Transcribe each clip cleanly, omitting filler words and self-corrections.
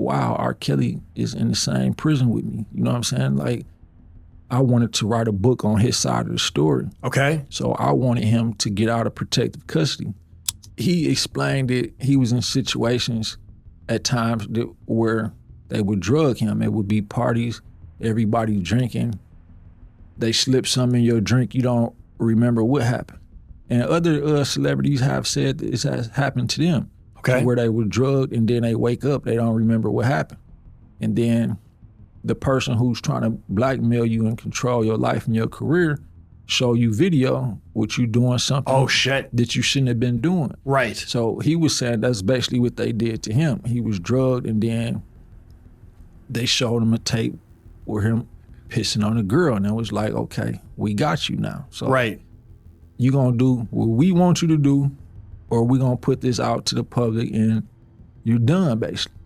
wow, R. Kelly is in the same prison with me. You know what I'm saying? Like, I wanted to write a book on his side of the story. Okay. So I wanted him to get out of protective custody. He explained it. He was in situations at times where they would drug him. It would be parties, everybody drinking. They slip some in your drink, you don't remember what happened. And other celebrities have said this has happened to them. Okay. Where they were drugged and then they wake up, they don't remember what happened. And then the person who's trying to blackmail you and control your life and your career show you video with you doing something that you shouldn't have been doing. Right. So he was saying that's basically what they did to him. He was drugged and then they showed him a tape where him pissing on a girl, and it was like, okay, we got you now. So right. You gonna do what we want you to do, or we gonna put this out to the public and you're done, basically.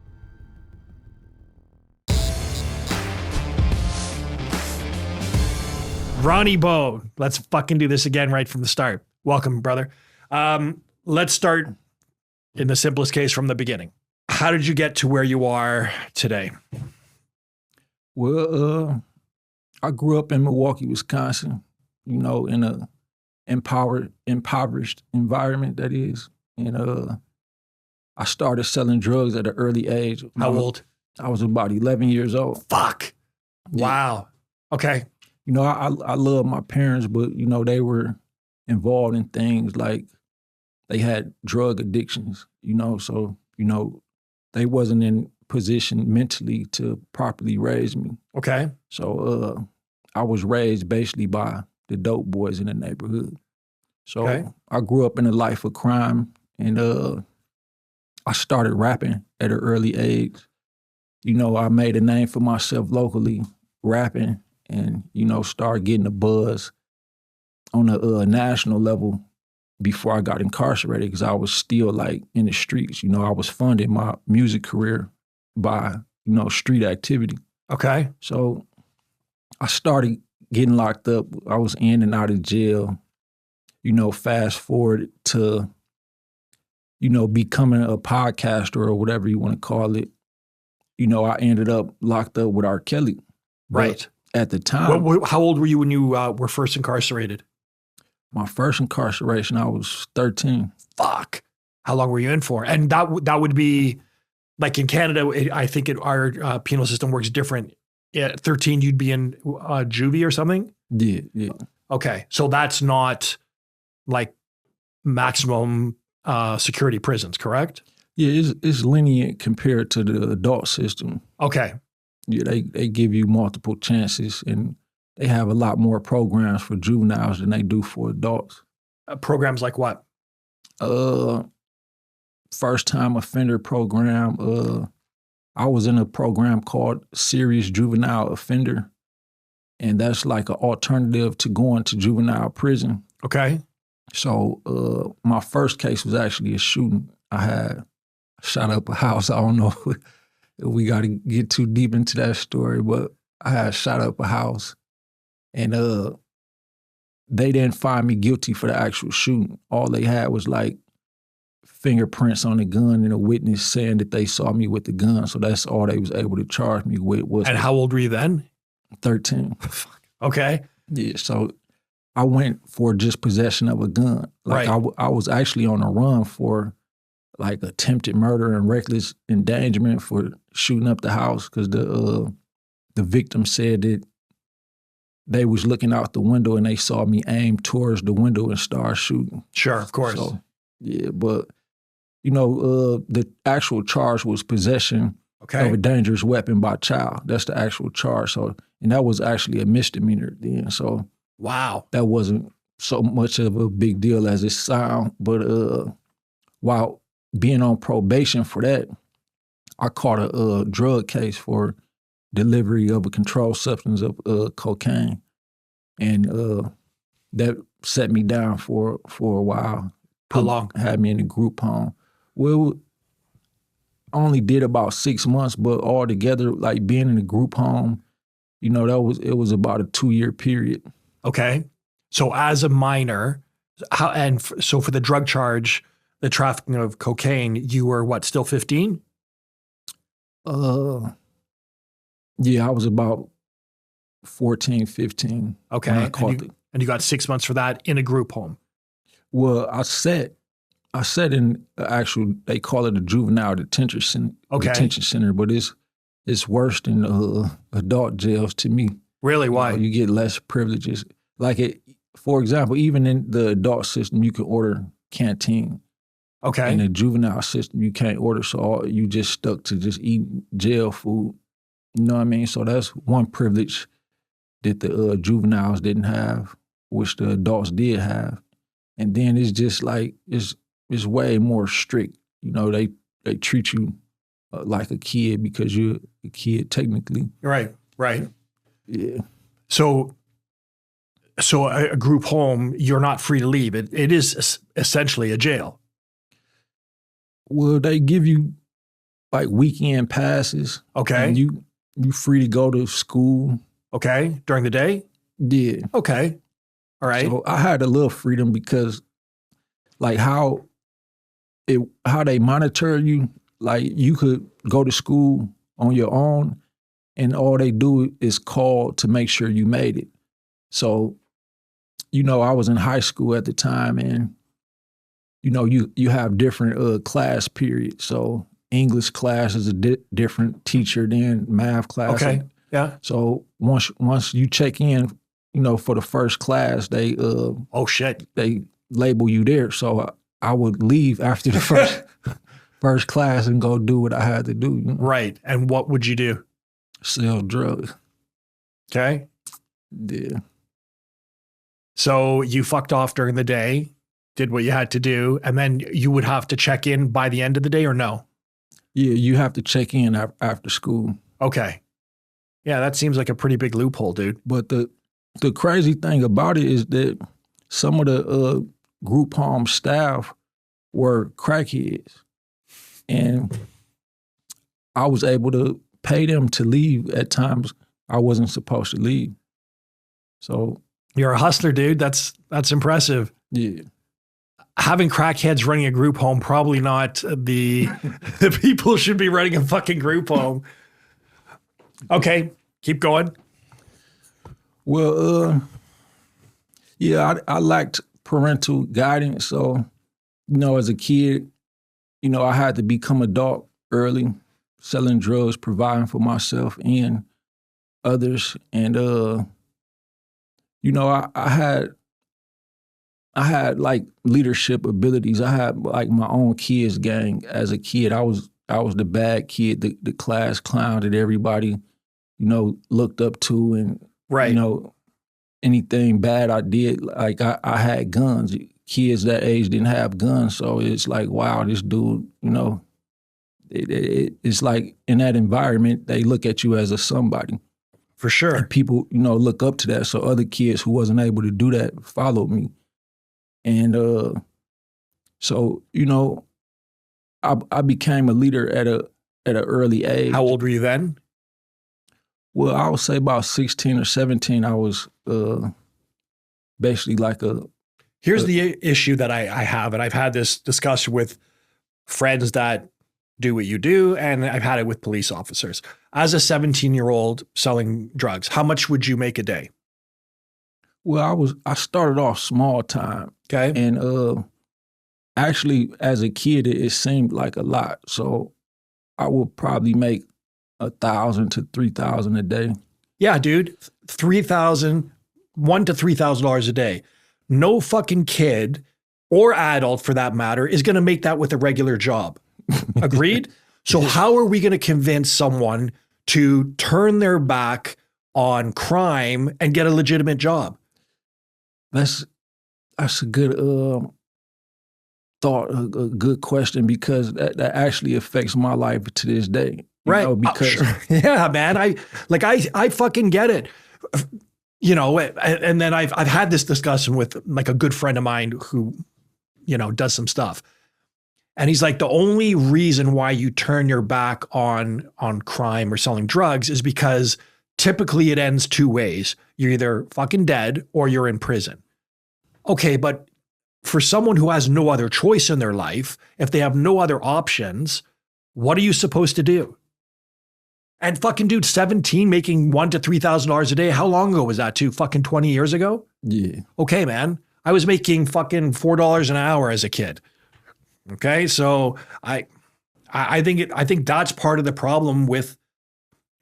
Ronnie Bo, let's fucking do this again right from the start. Welcome, brother. Let's start in the simplest case from the beginning. How did you get to where you are today? Well, I grew up in Milwaukee, Wisconsin, you know, in a impoverished environment, that is. And I started selling drugs at an early age. How old? I was about 11 years old. Fuck. Yeah. Wow. Okay. You know, I love my parents, but, you know, they were involved in things like they had drug addictions, you know, so, you know, they wasn't in position mentally to properly raise me. Okay. So I was raised basically by the dope boys in the neighborhood. So okay. I grew up in a life of crime, and I started rapping at an early age. You know, I made a name for myself locally rapping, and, you know, started getting a buzz on a national level before I got incarcerated, because I was still like in the streets. You know, I was funding my music career by, you know, street activity. Okay. So I started getting locked up. I was in and out of jail. You know, fast forward to, you know, becoming a podcaster or whatever you want to call it. You know, I ended up locked up with R. Kelly. Right. But at the time. How old were you when you were first incarcerated? My first incarceration, I was 13. Fuck. How long were you in for? And that would be, like in Canada, I think our penal system works different. At 13, you'd be in juvie or something? Yeah. Okay. So that's not like maximum security prisons, correct? Yeah, it's lenient compared to the adult system. Okay. Yeah, they give you multiple chances, and they have a lot more programs for juveniles than they do for adults. Programs like what? First time offender program. I was in a program called Serious Juvenile Offender, and that's like an alternative to going to juvenile prison. Okay. So my first case was actually a shooting. I had shot up a house. I don't know if we got to get too deep into that story, but I had shot up a house, and they didn't find me guilty for the actual shooting. All they had was like fingerprints on the gun and a witness saying that they saw me with the gun. So that's all they was able to charge me with. And how old were you then? 13. Okay. Yeah, so I went for just possession of a gun. Like right. I was actually on a run for like attempted murder and reckless endangerment for shooting up the house, because the victim said that they was looking out the window and they saw me aim towards the window and start shooting. Sure, of course. So, yeah, but, you know, the actual charge was possession of a dangerous weapon by child. That's the actual charge. So, and that was actually a misdemeanor then. So, wow, that wasn't so much of a big deal as it sound. But while being on probation for that, I caught a drug case for delivery of a controlled substance of cocaine, and that set me down for a while. How long? Had me in a group home. Well, I only did about 6 months, but altogether, like being in a group home, you know, it was about a 2-year period. Okay. So as a minor, so for the drug charge, the trafficking of cocaine, you were what, still 15? Uh, yeah, I was about 14, 15. Okay. When I caught And you got 6 months for that in a group home. Well, I sat in actual, they call it a juvenile detention center. Okay. Detention center, but it's worse than adult jails to me. Really? Why? You get less privileges. Like for example, even in the adult system, you can order canteen. Okay. In the juvenile system, you can't order, so you just stuck to just eating jail food. You know what I mean? So that's one privilege that the juveniles didn't have, which the adults did have. And then it's just like, it's way more strict. You know, they treat you like a kid because you're a kid technically. Right. Yeah. So a group home, you're not free to leave. It is essentially a jail. Well, they give you like weekend passes. Okay. And you free to go to school. Okay. During the day? Yeah. Okay. All right. So I had a little freedom because like how they monitor you, like you could go to school on your own and all they do is call to make sure you made it. So, you know, I was in high school at the time and, you know, you have different class periods. So English class is a different teacher than math class. Okay. Yeah. So once you check in, you know, for the first class, they oh shit, they label you there. So I would leave after the first class and go do what I had to do. You know? Right. And what would you do? Sell drugs. Okay. Yeah. So you fucked off during the day, did what you had to do, and then you would have to check in by the end of the day or no? Yeah, you have to check in after school. Okay. Yeah, that seems like a pretty big loophole, dude. But the crazy thing about it is that some of the group home staff were crackheads. And I was able to pay them to leave at times I wasn't supposed to leave. So you're a hustler, dude. That's impressive. Yeah. Having crackheads running a group home, probably not the people should be running a fucking group home. Okay, keep going. Well, yeah, I lacked parental guidance. So, you know, as a kid, you know, I had to become adult early, selling drugs, providing for myself and others. And, you know, I had like leadership abilities. I had like my own kids gang. As a kid, I was the bad kid, the class clown that everybody, you know, looked up to. And, right. You know, anything bad I did, like I had guns. Kids that age didn't have guns. So it's like, wow, this dude, you know, it's like in that environment, they look at you as a somebody. For sure. And people, you know, look up to that. So other kids who wasn't able to do that followed me. And so, you know, I became a leader at an early age. How old were you then? Well, I would say about 16 or 17, I was basically like a... Here's the issue that I have, and I've had this discussion with friends that do what you do, and I've had it with police officers. As a 17-year-old selling drugs, how much would you make a day? Well, I started off small time. Okay. And actually, as a kid, it seemed like a lot. So I would probably make $1,000 to $3,000 a day. Yeah, dude, $1,000 to $3,000 a day. No fucking kid or adult, for that matter, is going to make that with a regular job. Agreed? So how are we going to convince someone to turn their back on crime and get a legitimate job? That's a good thought, a good question, because that actually affects my life to this day. Right. Know, because sure. Yeah, man. I fucking get it. You know, and then I've had this discussion with like a good friend of mine who, you know, does some stuff. And he's like, the only reason why you turn your back on crime or selling drugs is because typically it ends two ways. You're either fucking dead or you're in prison. Okay, but for someone who has no other choice in their life, if they have no other options, what are you supposed to do? And fucking dude, 17 making $1,000 to $3,000 a day. How long ago was that too? Fucking 20 years ago? Yeah. Okay, man. I was making fucking $4 an hour as a kid. Okay. So I think that's part of the problem with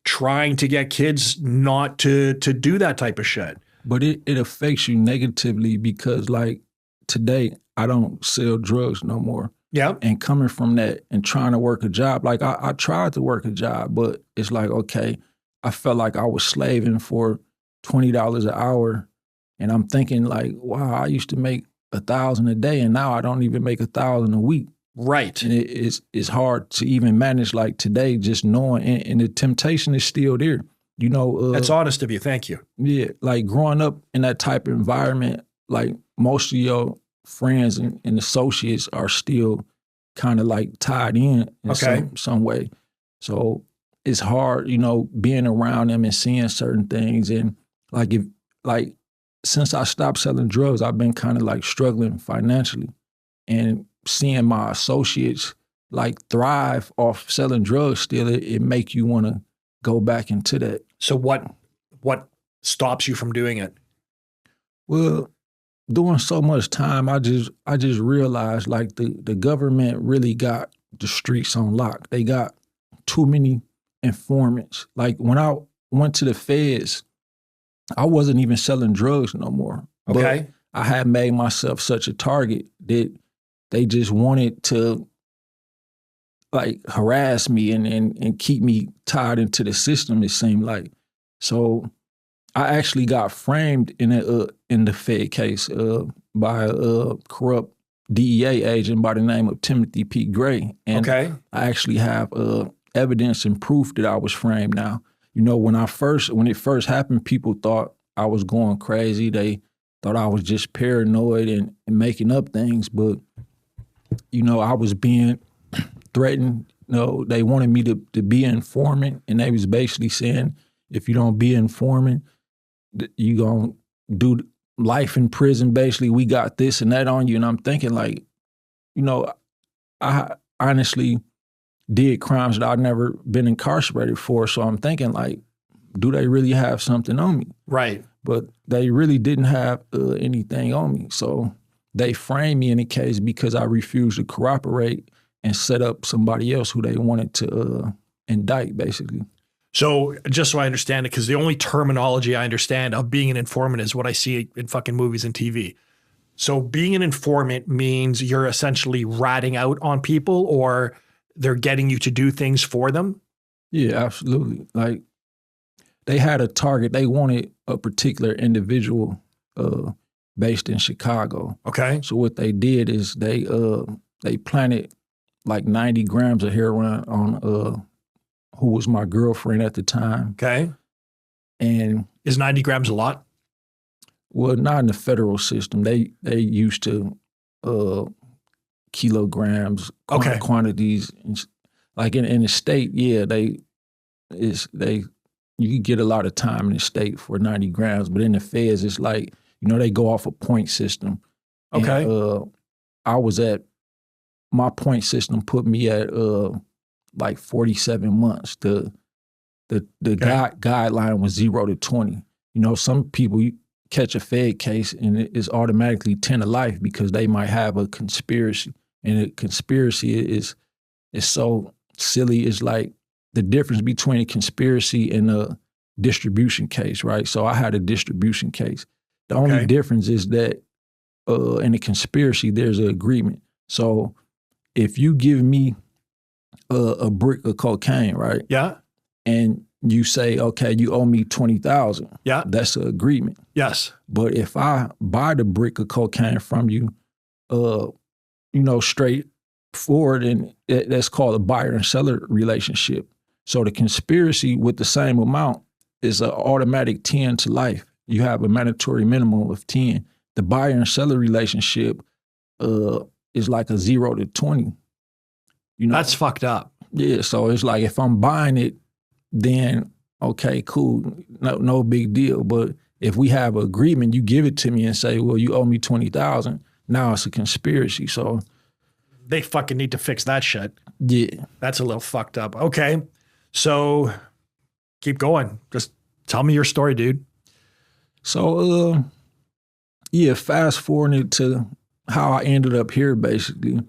trying to get kids not to do that type of shit. But it affects you negatively because like today, I don't sell drugs no more. Yeah. And coming from that and trying to work a job, like I tried to work a job, but it's like, okay, I felt like I was slaving for $20 an hour. And I'm thinking like, wow, I used to make $1,000 a day and now I don't even make $1,000 a week. Right. And it's hard to even manage like today, just knowing, and the temptation is still there. You know, that's honest of you. Thank you. Yeah, like growing up in that type of environment, like most of your friends and associates are still kind of like tied in some way. So it's hard, you know, being around them and seeing certain things. And like since I stopped selling drugs, I've been kind of like struggling financially, and seeing my associates like thrive off selling drugs still, it make you want to go back into that. So what stops you from doing it? Well, doing so much time, I just realized like the government really got the streets on lock. They got too many informants. Like when I went to the feds, I wasn't even selling drugs no more. Okay. But I had made myself such a target that they just wanted to like harass me and keep me tied into the system, it seemed like. So I actually got framed in the Fed case by a corrupt DEA agent by the name of Timothy P. Gray. And I actually have evidence and proof that I was framed now. You know, when it first happened, people thought I was going crazy. They thought I was just paranoid and making up things. But, you know, I was being threatened. You know, they wanted me to be an informant, and they was basically saying, if you don't be an informant, you gonna do life in prison. Basically, we got this and that on you. And I'm thinking like, you know, I honestly did crimes that I've never been incarcerated for. So I'm thinking like, do they really have something on me? Right. But they really didn't have anything on me. So they framed me in the case because I refused to cooperate and set up somebody else who they wanted to indict, basically. So just so I understand it, because the only terminology I understand of being an informant is what I see in fucking movies and TV. So being an informant means you're essentially ratting out on people, or they're getting you to do things for them? Yeah, absolutely. Like they had a target. They wanted a particular individual based in Chicago. Okay. So what they did is they planted like 90 grams of heroin on who was my girlfriend at the time. Okay. And is 90 grams a lot? Well, not in the federal system. They used to kilograms, quantities. Like in the state, yeah, you could get a lot of time in the state for 90 grams, but in the feds, it's like, you know, they go off a point system. Okay. And, I was at, my point system put me at like 47 months. The guideline was 0 to 20. You know, some people, you catch a Fed case and it's automatically 10 to life because they might have a conspiracy. And a conspiracy is so silly. It's like the difference between a conspiracy and a distribution case, right? So I had a distribution case. The only difference is that in a conspiracy, there's an agreement. So if you give me a brick of cocaine, right? Yeah. And you say, okay, you owe me $20,000. Yeah. That's an agreement. Yes. But if I buy the brick of cocaine from you, you know, straight forward, and that's called a buyer and seller relationship. So the conspiracy with the same amount is an automatic 10 to life. You have a mandatory minimum of 10. The buyer and seller relationship is like a 0 to 20. You know, that's fucked up. Yeah, so it's like if I'm buying it, then okay, cool, no big deal. But if we have an agreement, you give it to me and say, well, you owe me $20,000. Now it's a conspiracy. So they fucking need to fix that shit. Yeah, that's a little fucked up. Okay, so Keep going. Just tell me your story, dude. So, fast forwarding to how I ended up here, basically.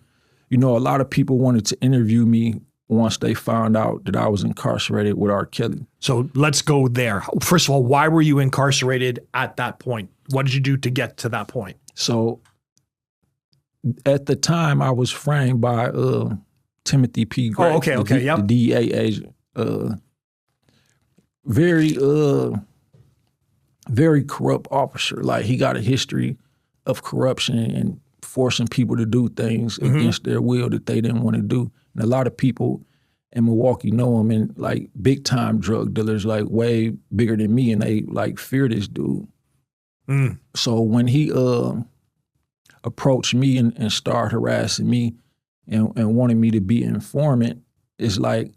A lot of people wanted to interview me once they found out that I was incarcerated with R. Kelly. So let's go there. First of all, why were you incarcerated at that point? What did you do to get to that point? So at the time, I was framed by Timothy P. Gray, yep. the DEA agent. Very corrupt officer. Like, he got a history of corruption and forcing people to do things against their will that they didn't want to do. And a lot of people in Milwaukee know him, and like big time drug dealers, like way bigger than me, and they like fear this dude. So when he approached me and started harassing me and wanted me to be an informant, it's like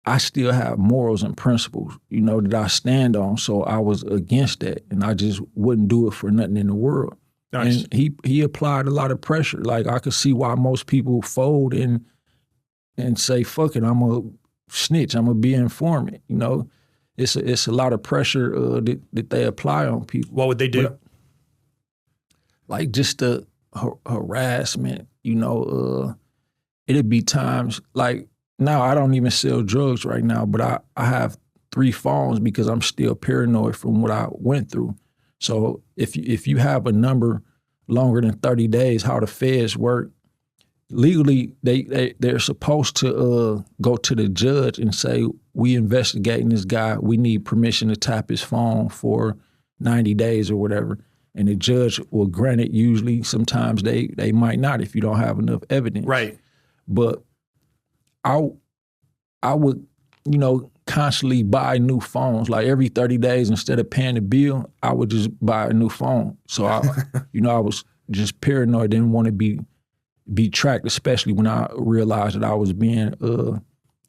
I still have morals and principles, that I stand on. So I was against that, and I just wouldn't do it for nothing in the world. Nice. And he applied a lot of pressure. Like, I could see why most people fold and say, fuck it, I'm a snitch, I'm gonna be an informant. It's a lot of pressure that they apply on people. What would they do? Like, just the harassment, it'd be times like, now I don't even sell drugs right now, but I have 3 phones because I'm still paranoid from what I went through. So if you have a number longer than 30 days, how the feds work, legally they're supposed to go to the judge and say, we investigating this guy, we need permission to tap his phone for 90 days or whatever. And the judge will grant it usually. Sometimes they might not if you don't have enough evidence. Right. But I would, constantly buy new phones. Like, every 30 days, instead of paying the bill, I would just buy a new phone. So I was just paranoid, didn't want to be tracked, especially when I realized that I was being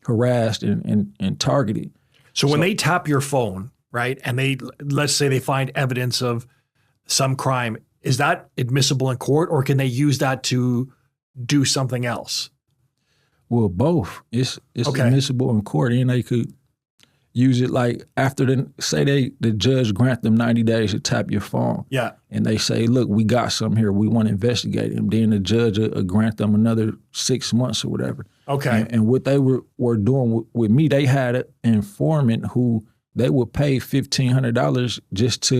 harassed and targeted. So when they tap your phone, right, and let's say they find evidence of some crime, is that admissible in court, or can they use that to do something else? Well, both. It's admissible in court, and they could use it like after the judge grant them 90 days to tap your phone. Yeah. And they say, look, we got something here, we want to investigate him. Then the judge will grant them another 6 months or whatever. Okay. And what they were doing with me, they had an informant who they would pay $1,500 just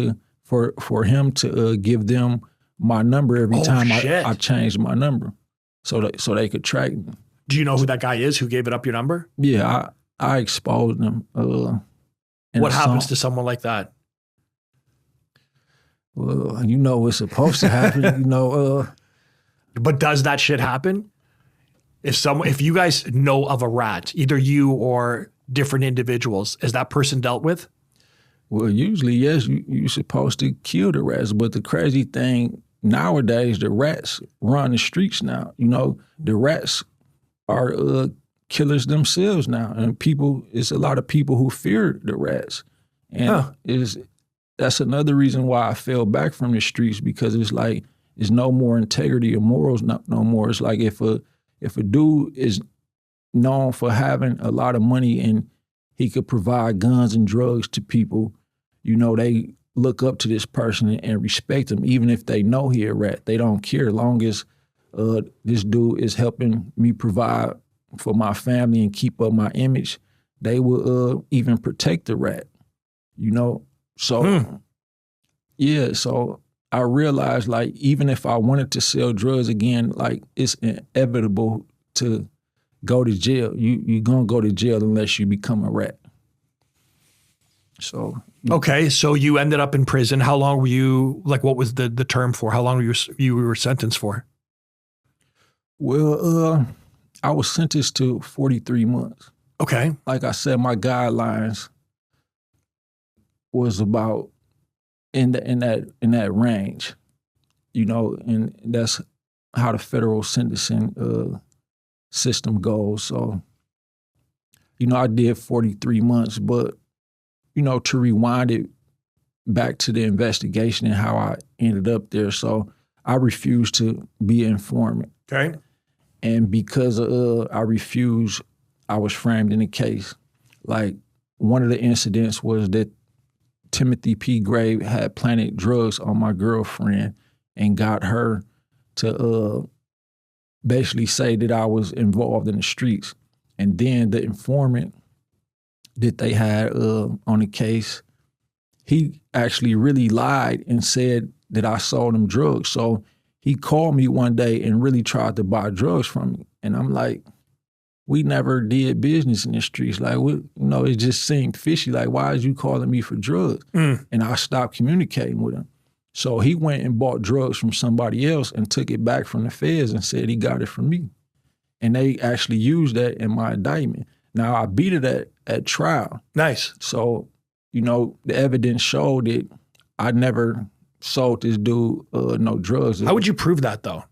for him to give them my number every time I changed my number, so they could track me. Do you know who that guy is who gave it up your number? Yeah, I exposed him. What happens to someone like that? Well, what's supposed to happen, But does that shit happen? If you guys know of a rat, either you or different individuals, is that person dealt with? Well, usually, yes, you're supposed to kill the rats. But the crazy thing, nowadays, the rats run the streets now. The rats are killers themselves now. And it's a lot of people who fear the rats. And that's another reason why I fell back from the streets, because it's like, there's no more integrity or morals no more. It's like, if a dude is known for having a lot of money and he could provide guns and drugs to people, they look up to this person and respect him, even if they know he a rat. They don't care, as long as this dude is helping me provide for my family and keep up my image. They will even protect the rat, So, so I realized, like, even if I wanted to sell drugs again, like, it's inevitable to go to jail. You're going to go to jail unless you become a rat. So. Okay, so you ended up in prison. How long were you, like, what was the term for? How long were you were sentenced for? Well, I was sentenced to 43 months. Okay. Like I said, my guidelines was about in that range, and that's how the federal sentencing system goes. So, I did 43 months, but, to rewind it back to the investigation and how I ended up there. So I refused to be an informant. Okay. And because I refused, I was framed in a case. Like, one of the incidents was that Timothy P. Gray had planted drugs on my girlfriend and got her to basically say that I was involved in the streets. And then the informant that they had on the case, he actually really lied and said that I sold him drugs. So he called me one day and really tried to buy drugs from me. And I'm like, we never did business in the streets. Like, it just seemed fishy. Like, why is you calling me for drugs? And I stopped communicating with him. So he went and bought drugs from somebody else and took it back from the feds and said he got it from me. And they actually used that in my indictment. Now, I beat it at trial. Nice. So, the evidence showed that I never sold this dude no drugs. How would you prove that, though?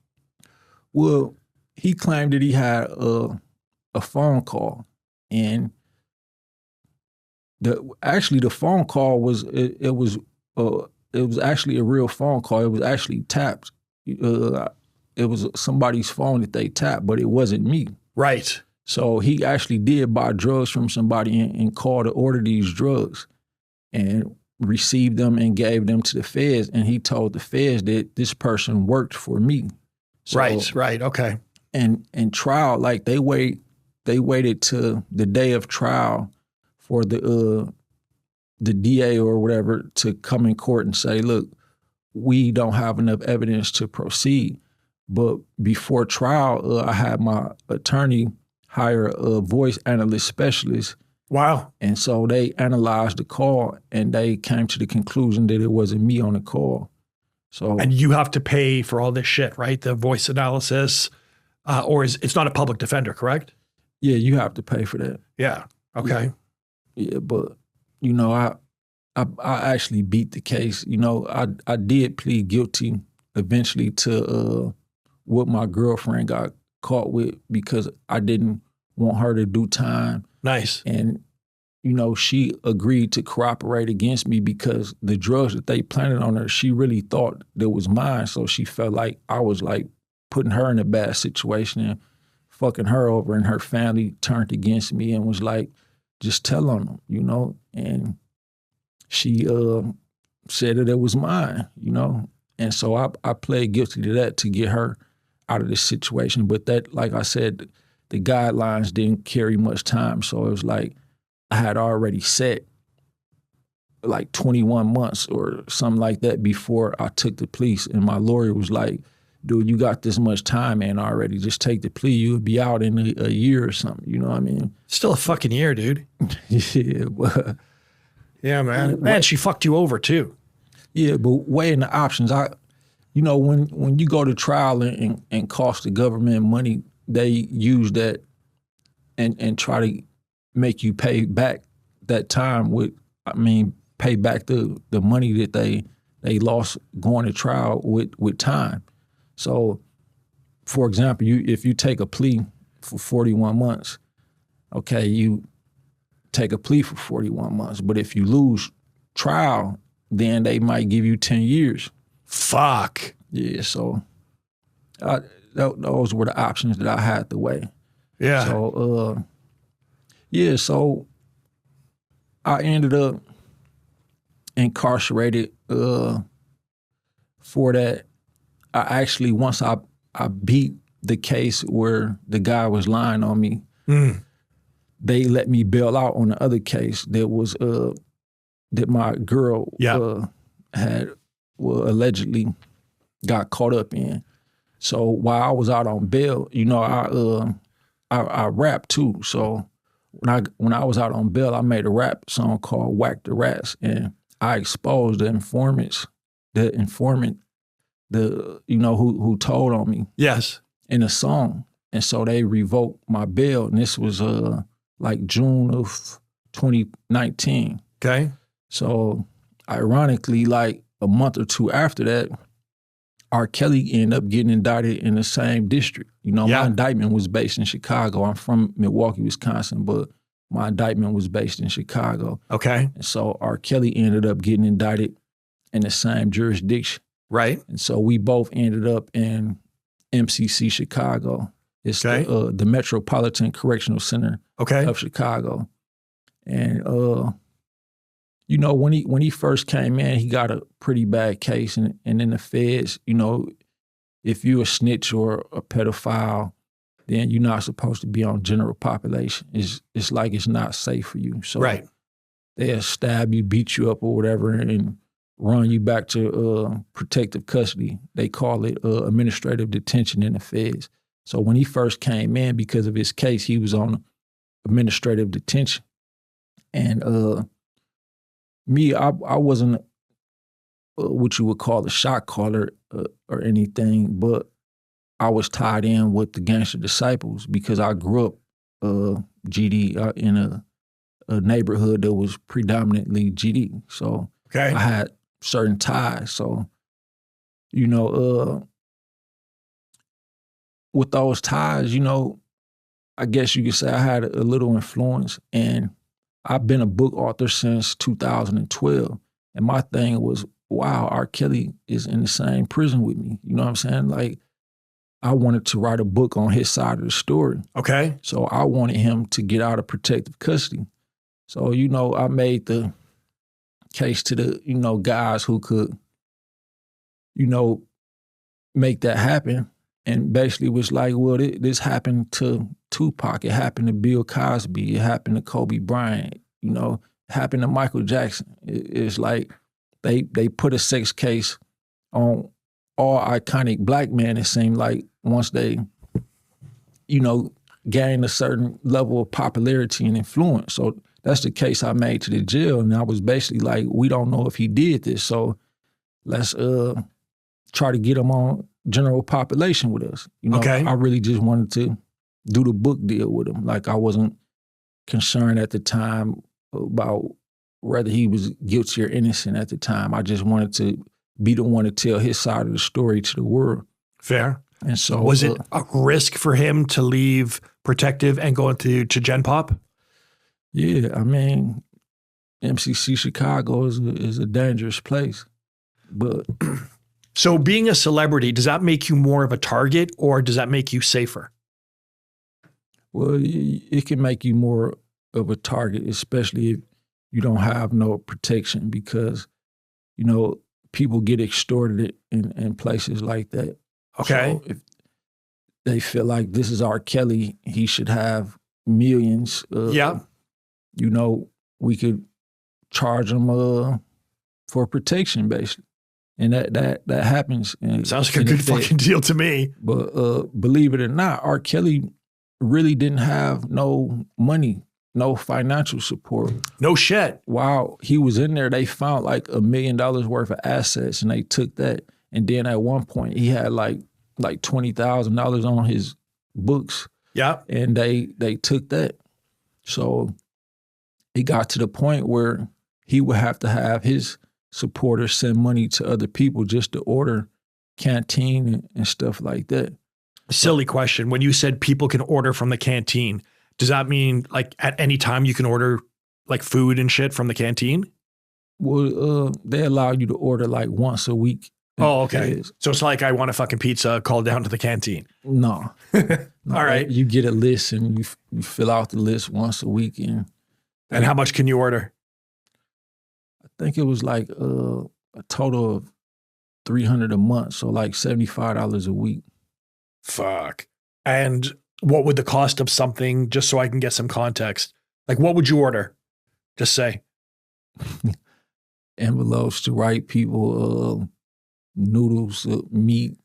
Well, he claimed that he had a phone call, and the phone call was it was actually a real phone call. It was actually tapped. It was somebody's phone that they tapped, but it wasn't me. Right. So he actually did buy drugs from somebody and called to order these drugs and received them and gave them to the feds. And he told the feds that this person worked for me. So, right. Okay. And trial, like they waited to the day of trial for the DA or whatever to come in court and say, look, we don't have enough evidence to proceed. But before trial, I had my attorney hire a voice analyst specialist. Wow. And so they analyzed the call and they came to the conclusion that it wasn't me on the call. So, and you have to pay for all this shit, right? The voice analysis, or it's not a public defender, correct? Yeah, you have to pay for that. Yeah. Okay. Yeah, but I actually beat the case. I did plead guilty eventually to what my girlfriend got caught with because I didn't want her to do time. Nice. And, she agreed to cooperate against me because the drugs that they planted on her, she really thought that was mine. So she felt like I was like putting her in a bad situation and fucking her over, and her family turned against me and was like, just tell on them, and she said that it was mine, and so I pled guilty to that to get her out of this situation. But that, like I said, the guidelines didn't carry much time. So it was like I had already set like 21 months or something like that before I took the plea. And my lawyer was like, dude, you got this much time, man, already. Just take the plea. You'll be out in a year or something. You know what I mean? Still a fucking year, dude. Yeah, but... Yeah, man. Man, she fucked you over, too. Yeah, but weighing the options, when you go to trial and cost the government money, they use that and try to make you pay back that time pay back the money that they lost going to trial with time. So, for example, if you take a plea for 41 months, okay, you take a plea for 41 months. But if you lose trial, then they might give you 10 years. Fuck. Yeah, so those were the options that I had to weigh. Yeah. So, so I ended up incarcerated for that. I actually, once I beat the case where the guy was lying on me, they let me bail out on the other case that was that my girl had allegedly got caught up in. So while I was out on bail, I rapped too. So when I was out on bail, I made a rap song called "Whack the Rats," and I exposed the informant, who told on me. Yes. In a song. And so they revoked my bail, and this was like June of 2019. Okay. So ironically, like a month or two after that, R. Kelly ended up getting indicted in the same district. My indictment was based in Chicago. I'm from Milwaukee, Wisconsin, but my indictment was based in Chicago. Okay. And so R. Kelly ended up getting indicted in the same jurisdiction. Right. And so we both ended up in MCC Chicago. It's the Metropolitan Correctional Center of Chicago. And you know, when he first came in, he got a pretty bad case, and in the feds, you know, if you're a snitch or a pedophile, then you're not supposed to be on general population. It's like it's not safe for you. So Right. they'll stab you, beat you up or whatever, and run you back to protective custody. They call it administrative detention in the feds. So when he first came in, because of his case, he was on administrative detention. And me, I wasn't what you would call a shot caller or anything, but I was tied in with the Gangster Disciples because I grew up GD in a neighborhood that was predominantly GD. So Okay. I had certain ties. So, you know, with those ties, you know, I guess you could say I had a little influence. And I've been a book author since 2012. And my thing was, wow, R. Kelly is in the same prison with me. You know what I'm saying? Like, I wanted to write a book on his side of the story. Okay. So I wanted him to get out of protective custody. So, you know, I made the case to the, you know, guys who could, you know, make that happen. And basically was like, well, this happened to Tupac. It happened to Bill Cosby. It happened to Kobe Bryant. You know, it happened to Michael Jackson. It's like they put a sex case on all iconic black men, it seemed like, once they, you know, gained a certain level of popularity and influence. So that's the case I made to the jail. And I was basically like, we don't know if he did this. So let's try to get him on general population with us. You know, Okay. I really just wanted to do the book deal with him. Like, I wasn't concerned at the time about whether he was guilty or innocent at the time. I just wanted to be the one to tell his side of the story to the world. Fair. And so Was it a risk for him to leave protective and go into Gen Pop? Yeah, I mean, MCC Chicago is a dangerous place. But So being a celebrity, does that make you more of a target or does that make you safer? well, it can make you more of a target, especially if you don't have no protection, because, you know, people get extorted in places like that. Okay. So if they feel like this is R. Kelly, he should have millions. Yeah. You know, we could charge him for protection, basically. And that happens. Sounds like a good fucking deal to me. But believe it or not, R. Kelly really didn't have no money, no financial support. No shit. While he was in there, they found like $1 million worth of assets, and they took that. And then at one point, he had like $20,000 on his books. Yeah. And they took that. So it got to the point where he would have to have his supporters send money to other people just to order canteen and stuff like that. Silly question. When you said people can order from the canteen, does that mean like at any time you can order like food and shit from the canteen? Well, they allow you to order like once a week. Oh, okay. So it's like, I want a fucking pizza, call down to the canteen. No. All right. You get a list and you fill out the list once a week. And how much can you order? I think it was like a total of $300 a month. So like $75 a week. Fuck. And what would the cost of something, just so I can get some context? Like, what would you order? Just say. Envelopes to write people, noodles, meat,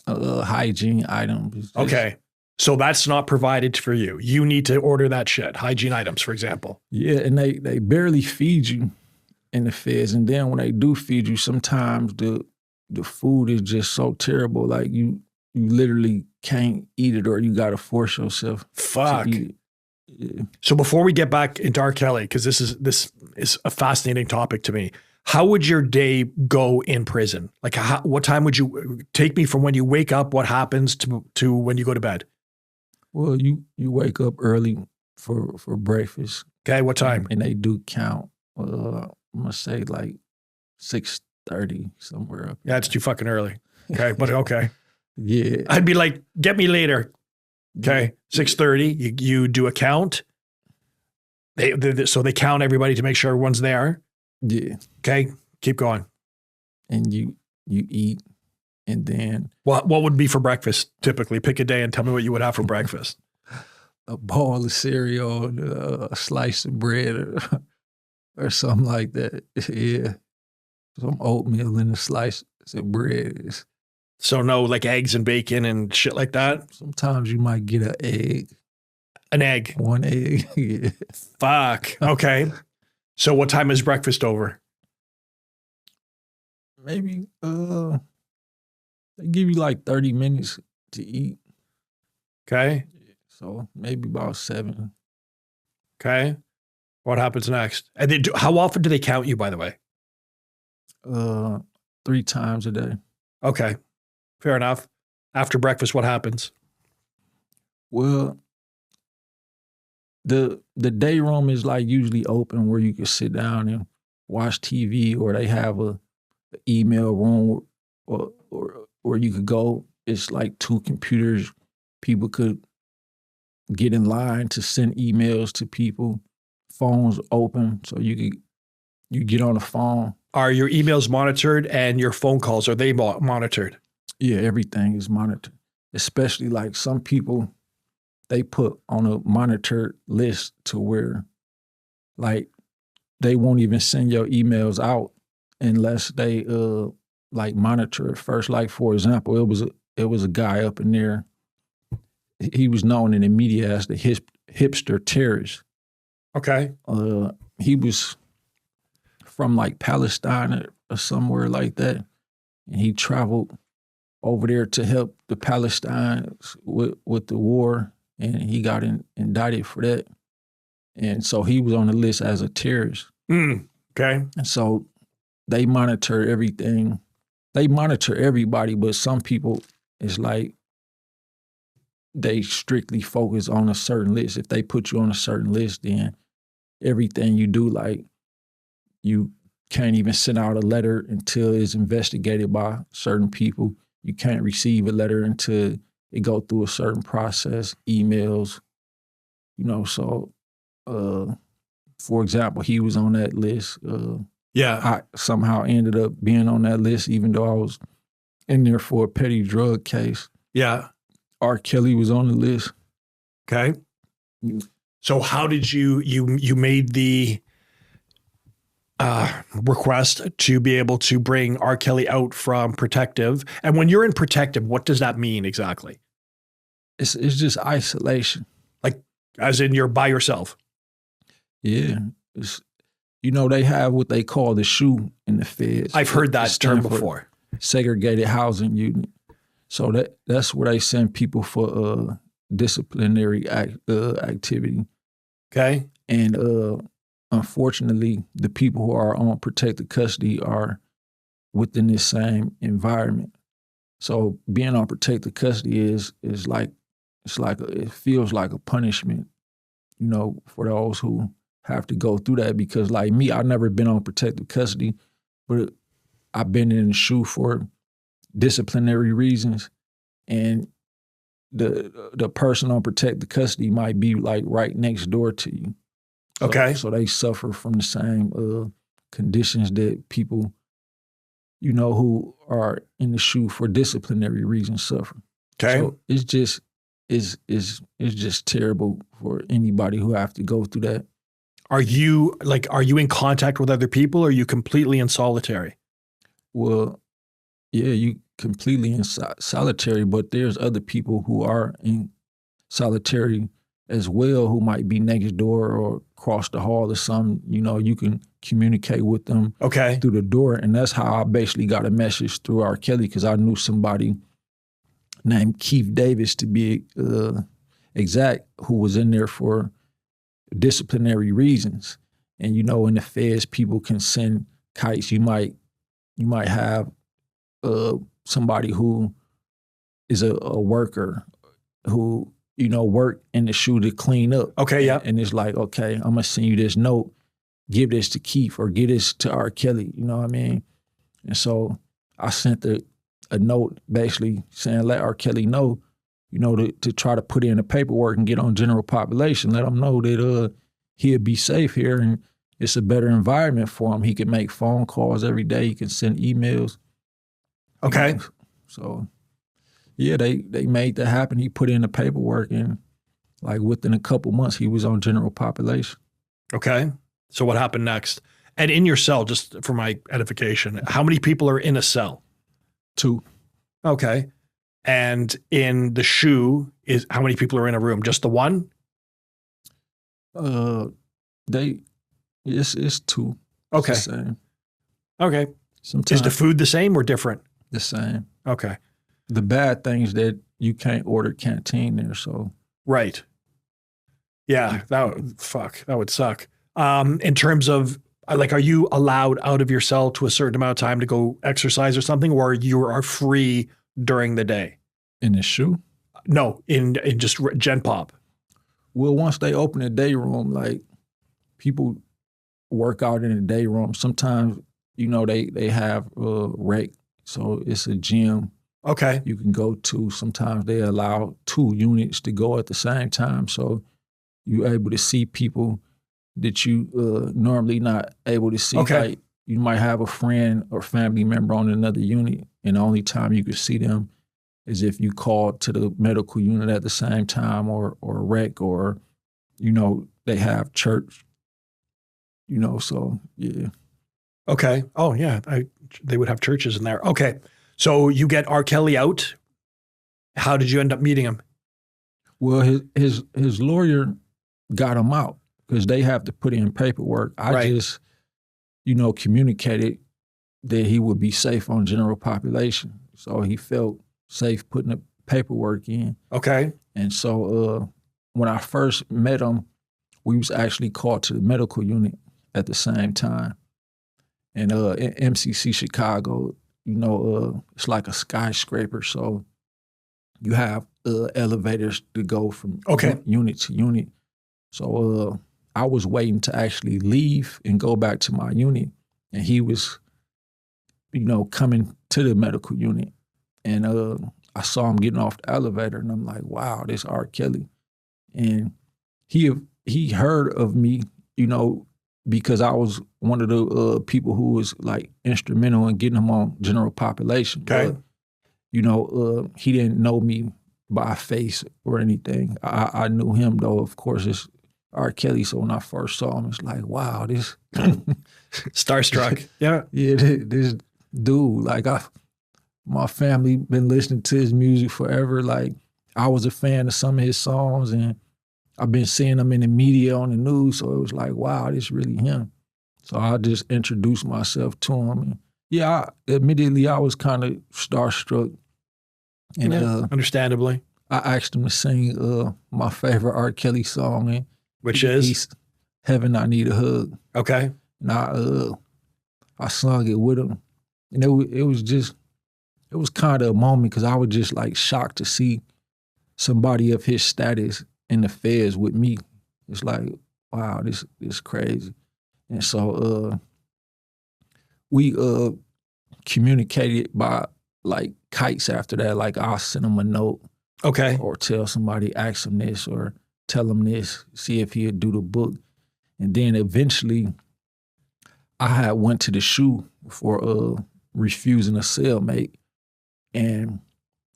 hygiene items. Okay. So that's not provided for you. You need to order that shit. Hygiene items, for example. Yeah, and they barely feed you in the feds. And then when they do feed you, sometimes the food is just so terrible. Like you literally can't eat it, or you got to force yourself Fuck. to eat it. Yeah. So before we get back into R. Kelly, because this is a fascinating topic to me, how would your day go in prison? Like, what time would you take me from when you wake up? What happens to when you go to bed? Well, you wake up early for breakfast. Okay, what time? And they do count. I'm gonna say like 6:30 somewhere up. Yeah, it's too fucking early. Okay, but okay. Yeah, I'd be like, get me later. Okay, 6:30. You do a count. So they count everybody to make sure everyone's there. Yeah. Okay, keep going. And you eat, and then What would be for breakfast typically? Pick a day and tell me what you would have for breakfast. a bowl of cereal, a slice of bread, or something like that. Yeah, some oatmeal and a slice of bread. So no like eggs and bacon and shit like that? Sometimes you might get an egg. An egg? One egg, yeah. Fuck. Okay. So what time is breakfast over? Maybe they give you like 30 minutes to eat. Okay. So maybe about 7. Okay. What happens next? And then how often do they count you, by the way? 3 times a day. Okay. Fair enough. After breakfast, what happens? Well, the day room is like usually open where you can sit down and watch TV, or they have a email room or you could go. It's like 2 computers. People could get in line to send emails to people. Phones open, so you get on the phone. Are your emails monitored and your phone calls, are they monitored? Yeah, everything is monitored. Especially like some people, they put on a monitored list to where like they won't even send your emails out unless they like monitor it first. Like for example, it was a guy up in there. He was known in the media as the hipster terrorist. Okay. He was from like Palestine or somewhere like that, and he traveled over there to help the Palestinians with the war, and he got indicted for that. And so he was on the list as a terrorist. Okay. And so they monitor everything. They monitor everybody, but some people, it's like they strictly focus on a certain list. If they put you on a certain list, then everything you do, like you can't even send out a letter until it's investigated by certain people. You can't receive a letter until it go through a certain process, emails, so for example, he was on that list. I somehow ended up being on that list, even though I was in there for a petty drug case. Yeah. R. Kelly was on the list. Okay. So how did you made the request to be able to bring R. Kelly out from protective? And when you're in protective, what does that mean exactly? It's just isolation. Like, as in you're by yourself? Yeah. They have what they call the SHU in the feds. I've heard that term before. Segregated housing unit. So that's where they send people for disciplinary activity. Okay. And unfortunately, the people who are on protected custody are within this same environment. So being on protected custody is like, it feels like a punishment, for those who have to go through that. Because like me, I've never been on protected custody, but I've been in the SHU for disciplinary reasons, and the person on protected custody might be like right next door to you. So they suffer from the same conditions that people, who are in the SHU for disciplinary reasons suffer. Okay. So it's just terrible for anybody who have to go through that. Are you in contact with other people, or are you completely in solitary? Well, yeah, you completely in solitary, but there's other people who are in solitary as well who might be next door or across the hall or something. You can communicate with them through the door. And that's how I basically got a message through R. Kelly, because I knew somebody named Keith Davis, to be exact, who was in there for disciplinary reasons. And in the feds, people can send kites. You might have somebody who is a worker who, work in the SHU to clean up. Okay, yeah. And it's like, okay, I'm gonna send you this note, give this to Keith or give this to R. Kelly, you know what I mean? And so I sent a note basically saying, let R. Kelly know, to try to put in the paperwork and get on general population, let them know that he'll be safe here and it's a better environment for him. He can make phone calls every day. He can send emails. Okay. You know, so yeah, they made that happen. He put in the paperwork and like within a couple months, he was on general population. Okay. So what happened next? And in your cell, just for my edification, how many people are in a cell? 2. Okay. And in the shoe, is how many people are in a room? Just the one? It's 2. Okay. It's the same. Okay. Sometimes Is the food the same or different? the same. Okay. The bad thing is that you can't order canteen there, so Right. Yeah, that would suck. In terms of like, are you allowed out of your cell to a certain amount of time to go exercise or something, or you are free during the day? in the shoe. No, in just Gen Pop. Well, once they open the day room, like people work out in the day room. Sometimes, you know, they have rec, so it's a gym Okay. you can go to. Sometimes they allow 2 units to go at the same time, so you're able to see people that you normally not able to see. Okay. Like you might have a friend or family member on another unit, and the only time you could see them is if you called to the medical unit at the same time, or rec, or you know they have church. You know, so yeah. Okay. Oh yeah, they would have churches in there. Okay. So you get R. Kelly out. How did you end up meeting him? Well, his lawyer got him out because they have to put in paperwork. I just, you know, communicated that he would be safe on general population. So he felt safe putting the paperwork in. Okay. And so when I first met him, we was actually called to the medical unit at the same time. And in MCC Chicago, you know, it's like a skyscraper. So you have elevators to go from unit to unit. So I was waiting to actually leave and go back to my unit. And he was, you know, coming to the medical unit. And I saw him getting off the elevator and I'm like, wow, this R. Kelly. And he heard of me, you know, because I was one of the people who was like instrumental in getting him on general population. Okay. But, you know, he didn't know me by face or anything. I knew him though, of course, it's R. Kelly. So when I first saw him, it's like, wow, this starstruck. Yeah. Yeah, this dude, like my family been listening to his music forever. Like I was a fan of some of his songs and I've been seeing him in the media on the news. So it was like, wow, this really him. So I just introduced myself to him. And yeah, admittedly, I was kind of starstruck. And understandably. I asked him to sing my favorite R. Kelly song. And which is? Heaven, I Need a Hug. Okay. And I sung it with him. And it was kind of a moment because I was just like shocked to see somebody of his status in the feds with me. It's like, wow, this is crazy. And so we communicated by like kites after that. Like I'll send him a note. Okay. Or tell somebody, ask him this or tell him this, see if he'll do the book. And then eventually I had went to the SHU for refusing a cellmate. And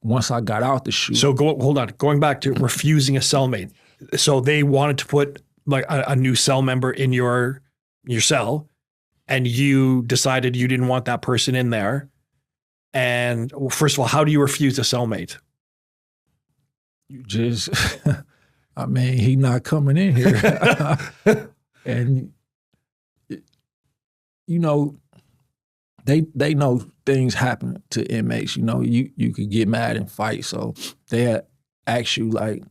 once I got out the SHU. So hold on, going back to refusing a cellmate. So they wanted to put like a new cell member in your cell, and you decided you didn't want that person in there. And well, first of all, how do you refuse a cellmate? You just, I mean, he not coming in here. And, you know, they know things happen to inmates. You know, you could get mad and fight. So they had asked you, like,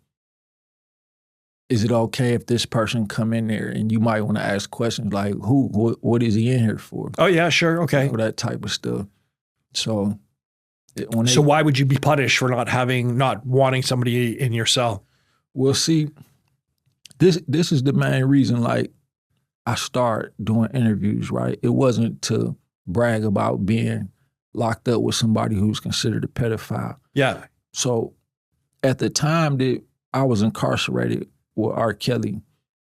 is it okay if this person come in there? And you might want to ask questions like, what is he in here for? Oh, yeah, sure, okay. You know, that type of stuff. So why would you be punished for not wanting somebody in your cell? Well, see, this is the main reason, like, I started doing interviews, right? It wasn't to brag about being locked up with somebody who's considered a pedophile. Yeah. So at the time that I was incarcerated with R. Kelly,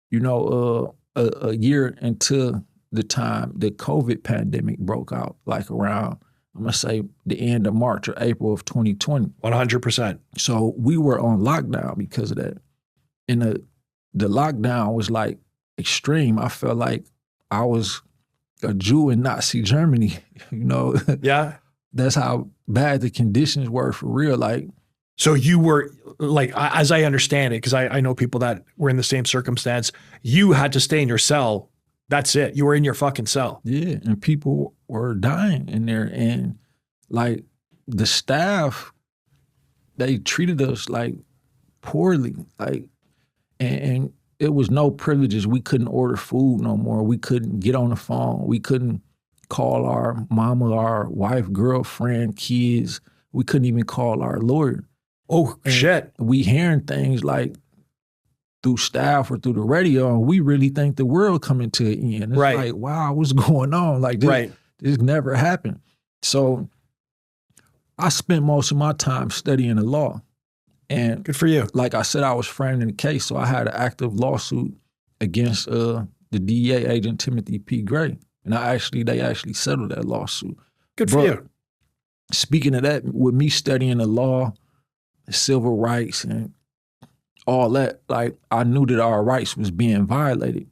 you know, a year into the time the COVID pandemic broke out, like around, I'm gonna say the end of March or April of 2020. 100%. So we were on lockdown because of that. And the lockdown was like extreme. I felt like I was a Jew in Nazi Germany, you know? Yeah. That's how bad the conditions were for real. Like, so you were like, as I understand it, because I know people that were in the same circumstance, you had to stay in your cell. That's it. You were in your fucking cell. yeah, and people were dying in there. And like the staff, they treated us like poorly. Like, and it was no privileges. We couldn't order food no more. We couldn't get on the phone. We couldn't call our mama, our wife, girlfriend, kids. We couldn't even call our lawyer. Oh, And shit. we hearing things like through staff or through the radio, and we really think the world coming to an end. It's Right. like, wow, what's going on? Like this, Right. this never happened. So I spent most of my time studying the law. And Good for you. like I said, I was framing the case, so I had an active lawsuit against the DEA agent Timothy P. Gray. And they actually settled that lawsuit. Good for But you. speaking of that, with me studying the law, civil rights, and all that, like I knew that our rights was being violated.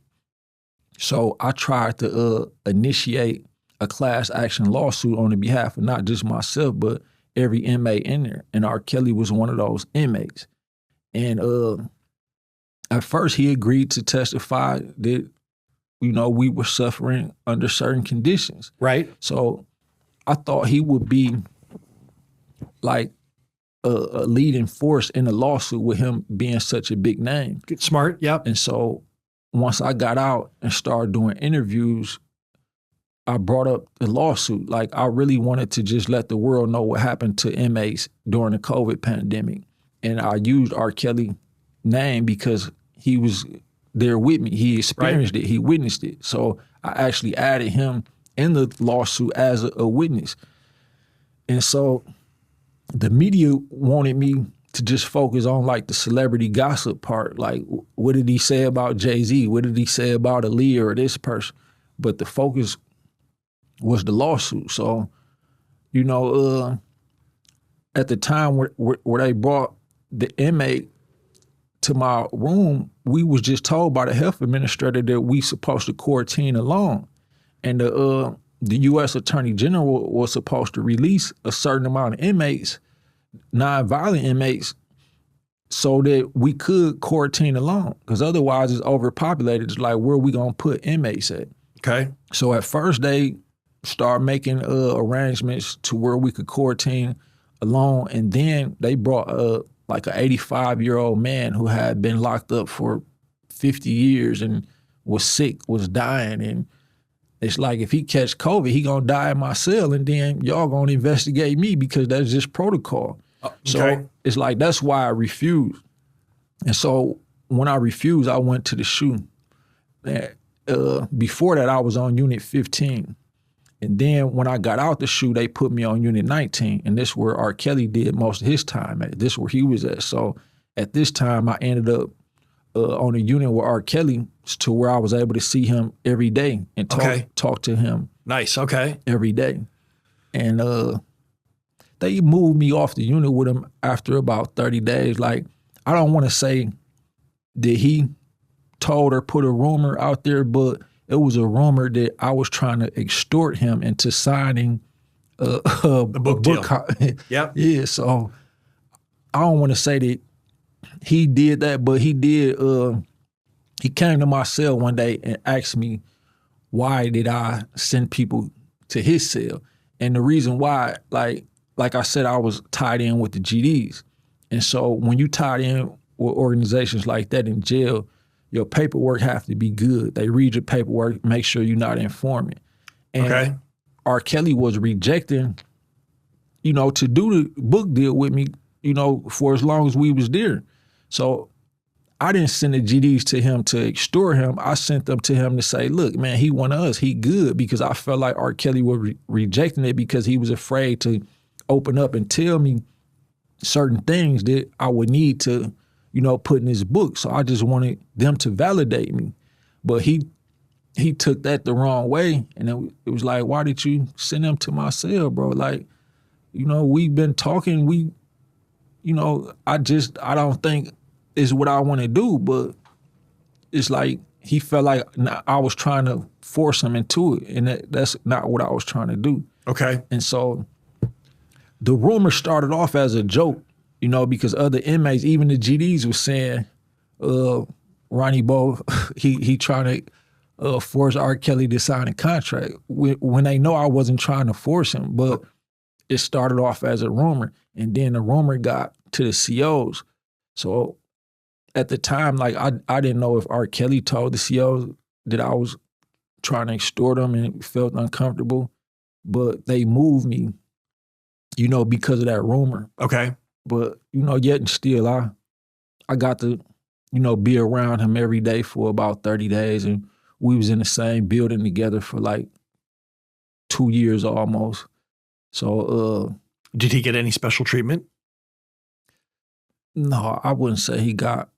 So I tried to initiate a class action lawsuit on the behalf of not just myself, but every inmate in there. And R. Kelly was one of those inmates. And at first he agreed to testify that, you know, we were suffering under certain conditions. Right. So I thought he would be like a leading force in the lawsuit with him being such a big name. Good, smart. Yep. And so once I got out and started doing interviews, I brought up the lawsuit. Like I really wanted to just let the world know what happened to inmates during the COVID pandemic. And I used R. Kelly name because he was there with me. He experienced it. He witnessed it. So I actually added him in the lawsuit as a witness. And so the media wanted me to just focus on like the celebrity gossip part. Like, what did he say about Jay-Z? What did he say about Aaliyah or this person? But the focus was the lawsuit. So, you know, at the time where they brought the inmate to my room, we was just told by the health administrator that we supposed to quarantine alone. And the U.S. Attorney General was supposed to release a certain amount of inmates, non-violent inmates, so that we could quarantine alone. Because otherwise it's overpopulated. It's like, where are we going to put inmates at? Okay. So at first they started making arrangements to where we could quarantine alone. And then they brought like an 85-year-old man who had been locked up for 50 years and was sick, was dying. And it's like, if he catch COVID, he gonna die in my cell, and then y'all gonna investigate me because that's just protocol. Okay. So it's like, that's why I refused. And so when I refused, I went to the SHU. Before that, I was on Unit 15. And then when I got out the SHU, they put me on Unit 19. And this is where R. Kelly did most of his time at. This is where he was at. So at this time, I ended up on a unit with R. Kelly, to where I was able to see him every day and talk to him. Nice. Okay. Every day. And they moved me off the unit with him after about 30 days. Like, I don't want to say that he told or put a rumor out there, but it was a rumor that I was trying to extort him into signing a book deal. Yep. Yeah, so I don't want to say that he did that, but he did. He came to my cell one day and asked me, why did I send people to his cell? And the reason why, like I said, I was tied in with the GDs. And so when you tied in with organizations like that in jail, your paperwork have to be good. They read your paperwork, make sure you're not informant. And R. Kelly was rejecting, you know, to do the book deal with me, you know, for as long as we was there. So I didn't send the GDs to him to extort him. I sent them to him to say, look, man, he one of us. He good, because I felt like R. Kelly was rejecting it because he was afraid to open up and tell me certain things that I would need to, put in his book. So I just wanted them to validate me. But he took that the wrong way. And it was like, why did you send them to my cell, bro? Like, we've been talking. I don't think it's what I want to do. But it's like he felt like I was trying to force him into it. And that's not what I was trying to do. Okay. And so the rumor started off as a joke, because other inmates, even the GDs, was saying, Ronnie Bo, he trying to force R. Kelly to sign a contract when they know I wasn't trying to force him. But it started off as a rumor, and then the rumor got to the COs. So at the time, like I didn't know if R. Kelly told the COs that I was trying to extort them and it felt uncomfortable, but they moved me, because of that rumor. Okay. But, yet and still I got to, be around him every day for about 30 days. And we was in the same building together for like 2 years almost. So did he get any special treatment? No, I wouldn't say he got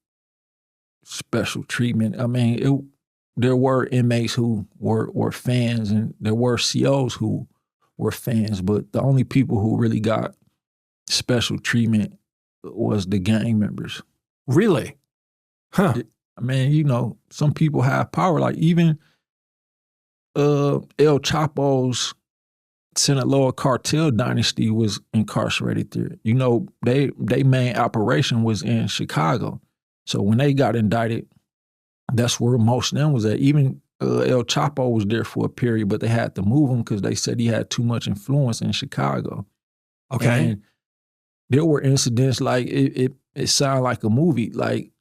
special treatment. I mean, there were inmates who were fans, and there were COs who were fans, but the only people who really got special treatment was the gang members. Really? Huh. I mean, some people have power. Like even El Chapo's Sinaloa cartel dynasty was incarcerated there. They main operation was in Chicago. So when they got indicted, that's where most of them was at. Even El Chapo was there for a period, but they had to move him because they said he had too much influence in Chicago. Okay. And there were incidents like it sounded like a movie. Like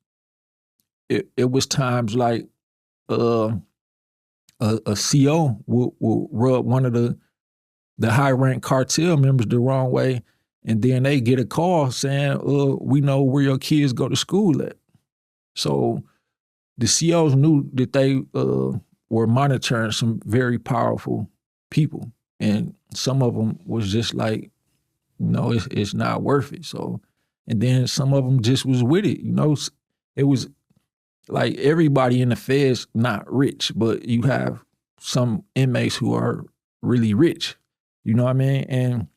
it was times like a CO will rub one of the high-ranked cartel members the wrong way, and then they get a call saying, we know where your kids go to school at. So the COs knew that they were monitoring some very powerful people, and some of them was just like, it's not worth it. So, and then some of them just was with it. It was like everybody in the feds not rich, but you have some inmates who are really rich. You know what I mean? And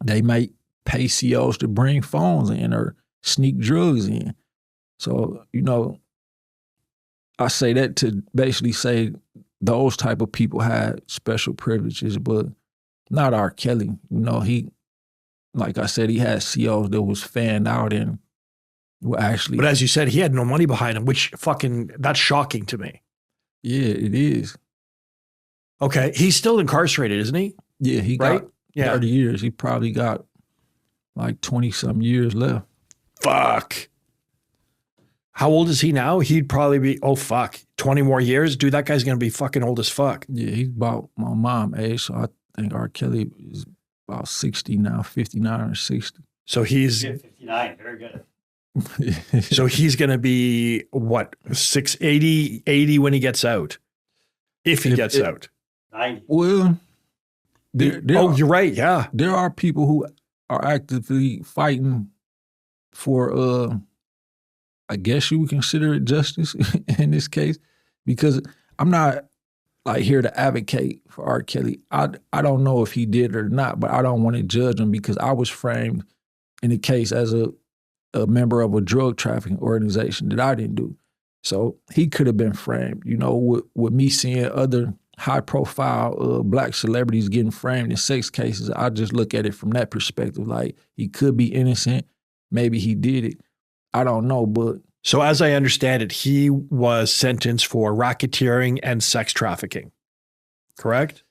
they might pay COs to bring phones in or sneak drugs in. So, I say that to basically say those type of people had special privileges, but not R. Kelly. He, like I said, he had COs that was fanned out and were actually. But as you said, he had no money behind him, which that's shocking to me. Yeah, it is. Okay. He's still incarcerated, isn't he? Yeah, he got 30 years. He probably got like 20-some years left. Fuck. How old is he now? He'd probably be, 20 more years? Dude, that guy's going to be fucking old as fuck. Yeah, he's about my mom age, so I think R. Kelly is about 60 now, 59 or 60. So he's... 59, very good. So he's going to be, 80 when he gets out? If he gets out. 90. Well, you're right, yeah. There are people who are actively fighting for... I guess you would consider it justice in this case, because I'm not like here to advocate for R. Kelly. I don't know if he did or not, but I don't want to judge him because I was framed in the case as a member of a drug trafficking organization that I didn't do. So he could have been framed, with me seeing other high profile black celebrities getting framed in sex cases. I just look at it from that perspective. Like he could be innocent. Maybe he did it. I don't know, but... So as I understand it, he was sentenced for racketeering and sex trafficking, correct?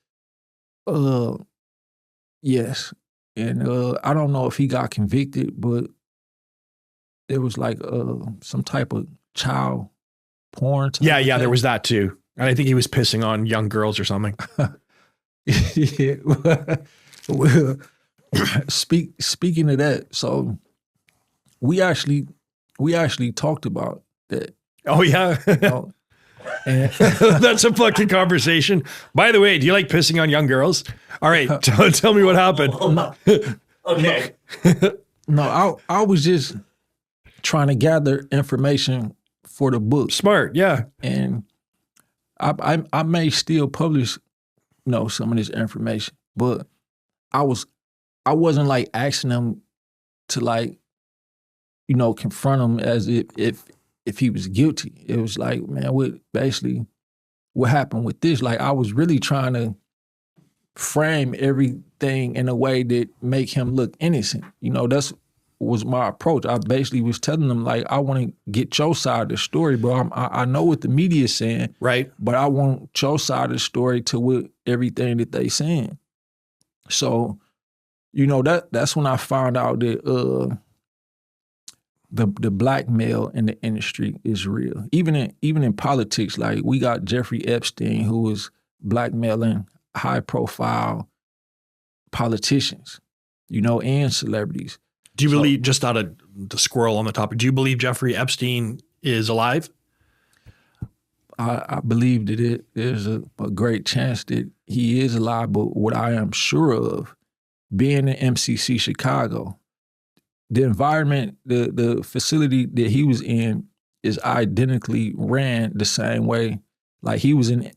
Yes. And I don't know if he got convicted, but it was like some type of child porn. Yeah, there was that too. And I think he was pissing on young girls or something. Yeah. Well, speaking of that, so we actually talked about that. Oh, yeah. And that's a fucking conversation. By the way, do you like pissing on young girls? All right, tell me what happened. Okay. No, I was just trying to gather information for the book. Smart, yeah. And I may still publish, some of this information, but I wasn't like asking them to like, confront him as if he was guilty. It was like, man, what happened with this? Like I was really trying to frame everything in a way that make him look innocent. That's was my approach. I basically was telling them like, I want to get your side of the story, bro. I know what the media is saying, right? But I want your side of the story to with everything that they saying. So, that's when I found out that the blackmail in the industry is real. Even in politics, like we got Jeffrey Epstein who was blackmailing high profile politicians, and celebrities. Do you believe, just out of the squirrel on the topic, do you believe Jeffrey Epstein is alive? I believe that there's a great chance that he is alive, but what I am sure of, being in MCC Chicago, the environment, the facility that he was in is identically ran the same way. Like he was in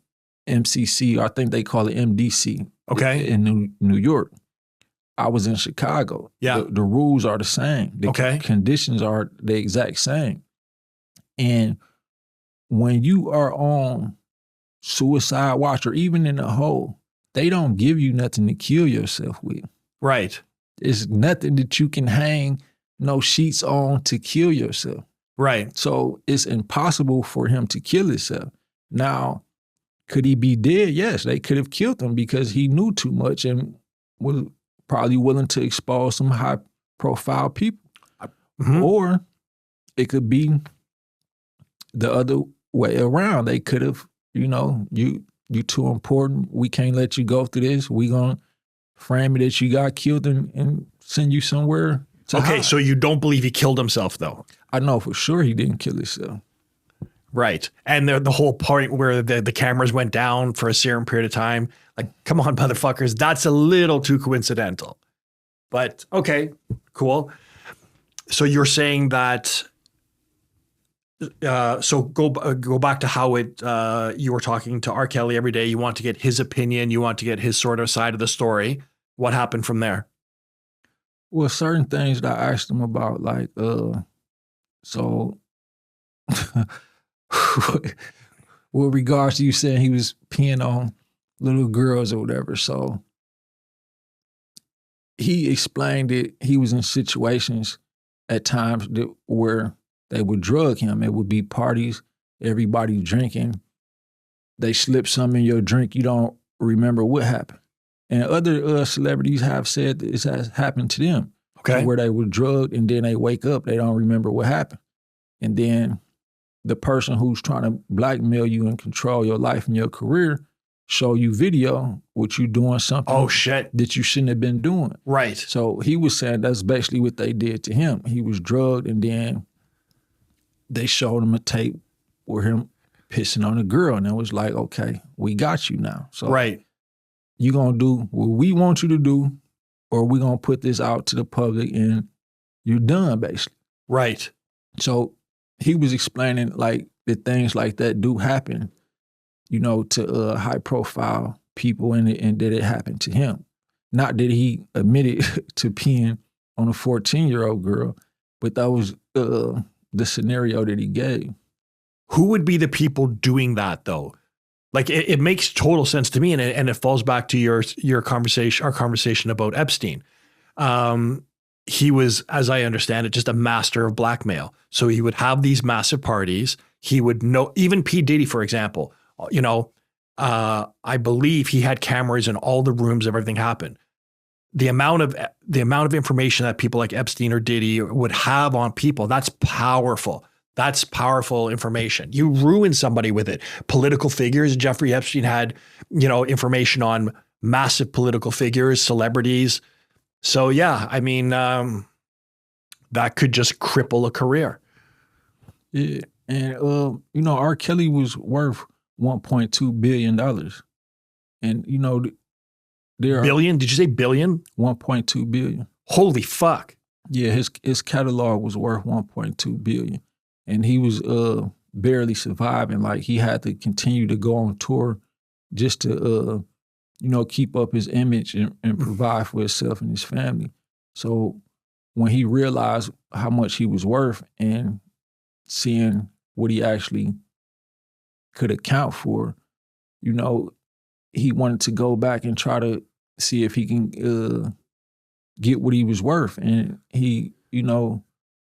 MCC, or I think they call it MDC, okay, in New York. I was in Chicago. Yeah. The rules are the same. The conditions are the exact same. And when you are on suicide watch or even in a hole, they don't give you nothing to kill yourself with. Right. It's nothing that you can hang no sheets on to kill yourself. Right. So it's impossible for him to kill himself. Now, could he be dead? Yes, they could have killed him because he knew too much and was probably willing to expose some high profile people. Mm-hmm. Or it could be the other way around. They could have, you too important. We can't let you go through this. We gonna frame it that you got killed and send you somewhere to hide. So you don't believe he killed himself though? I know for sure he didn't kill himself. Right. And the whole point where the cameras went down for a certain period of time, like, come on, motherfuckers, that's a little too coincidental. But okay, cool. So you're saying that, so go back to how you were talking to R. Kelly every day. You want to get his opinion. You want to get his sort of side of the story. What happened from there? Well, certain things that I asked him about, like, so with regards to you saying he was peeing on little girls or whatever. So he explained that he was in situations at times where they would drug him. It would be parties, everybody drinking. They slip some in your drink, you don't remember what happened. And other celebrities have said this has happened to them. Okay. Where they were drugged and then they wake up, they don't remember what happened. And then the person who's trying to blackmail you and control your life and your career show you video with you doing something that you shouldn't have been doing. Right. So he was saying that's basically what they did to him. He was drugged and then they showed him a tape where him pissing on a girl, and it was like, okay, we got you now. So right. You gonna do what we want you to do, or we gonna put this out to the public and you're done, basically. Right. So he was explaining like that things like that do happen, to high profile people, and that it happened to him. Not that he admitted to peeing on a 14-year-old girl, but that was the scenario that he gave. Who would be the people doing that though? Like it makes total sense to me, and it falls back to your conversation, our conversation about Epstein. He was, as I understand it, just a master of blackmail. So he would have these massive parties. He would know, even P. Diddy, for example, I believe he had cameras in all the rooms of everything happened. The amount of information that people like Epstein or Diddy would have on people, that's powerful. That's powerful information. You ruin somebody with it. Political figures. Jeffrey Epstein had, information on massive political figures, celebrities. So yeah, I mean, that could just cripple a career. Yeah, and R. Kelly was worth $1.2 billion, and there billion. Did you say billion? 1.2 billion. Holy fuck! Yeah, his catalog was worth 1.2 billion, and he was barely surviving. Like he had to continue to go on tour just to keep up his image and provide for himself and his family. So when he realized how much he was worth and seeing what he actually could account for, he wanted to go back and try to see if he can get what he was worth. And he,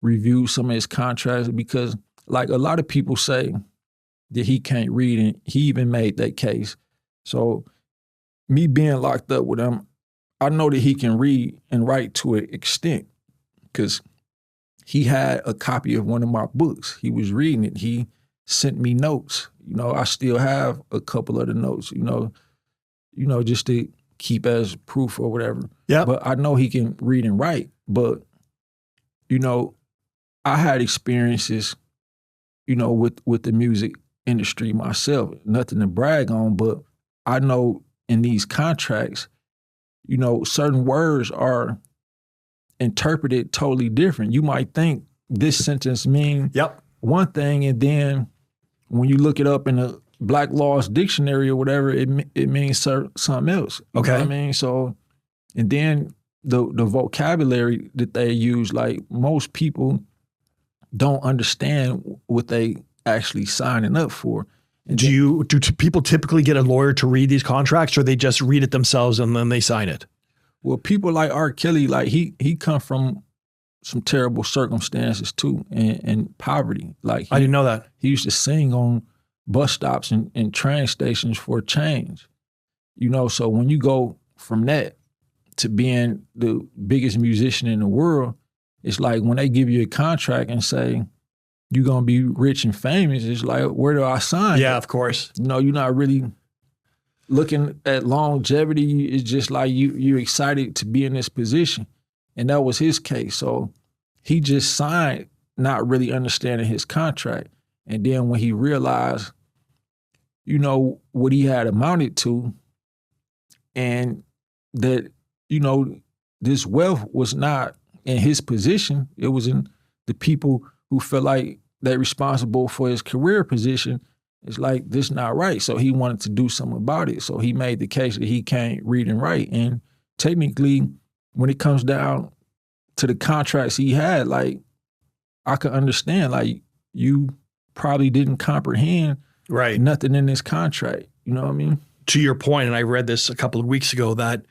reviewed some of his contracts, because like a lot of people say that he can't read, and he even made that case. So me being locked up with him, I know that he can read and write to an extent, because he had a copy of one of my books. He was reading it. He sent me notes. I still have a couple of the notes, just to keep as proof or whatever. Yeah. But I know he can read and write. But, I had experiences, with the music industry myself. Nothing to brag on, but I know in these contracts, certain words are interpreted totally different. You might think this sentence means one thing, and then when you look it up in the Black Law's dictionary or whatever, it means something else. You know what I mean? So, and then the vocabulary that they use, like most people don't understand what they actually signing up for. And do people typically get a lawyer to read these contracts, or they just read it themselves and then they sign it? Well, people like R. Kelly, like he come from some terrible circumstances too, and poverty. Like I didn't know that. He used to sing on bus stops and train stations for change. So when you go from that to being the biggest musician in the world, it's like when they give you a contract and say, you're going to be rich and famous, it's like, where do I sign? Yeah, of course. You're not really looking at longevity. It's just like you're excited to be in this position. And that was his case. So he just signed, not really understanding his contract. And then when he realized, what he had amounted to, and that, this wealth was not in his position, it was in the people who felt like they're responsible for his career position. It's like, this not right. So he wanted to do something about it. So he made the case that he can't read and write. And technically, when it comes down to the contracts he had, like, I could understand, like, you probably didn't comprehend nothing in this contract. You know what I mean? To your point, and I read this a couple of weeks ago, that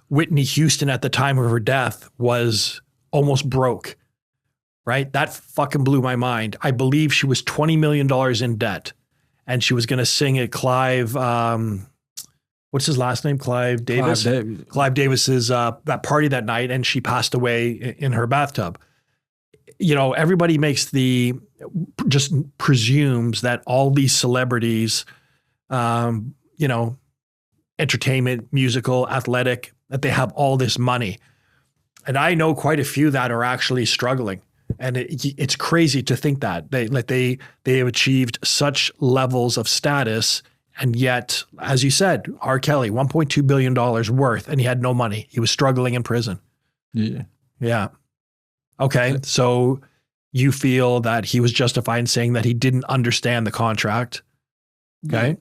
Whitney Houston at the time of her death was almost broke, right? That fucking blew my mind. I believe she was $20 million in debt, and she was going to sing at Clive, what's his last name? Clive Davis? Clive Davis's that party that night, and she passed away in her bathtub. Everybody just presumes that all these celebrities, entertainment, musical, athletic, that they have all this money. And I know quite a few that are actually struggling. And it's crazy to think that they have achieved such levels of status, and yet, as you said, R. Kelly, $1.2 billion worth, and he had no money. He was struggling in prison. Yeah. Yeah. Okay. So you feel that he was justified in saying that he didn't understand the contract. Okay.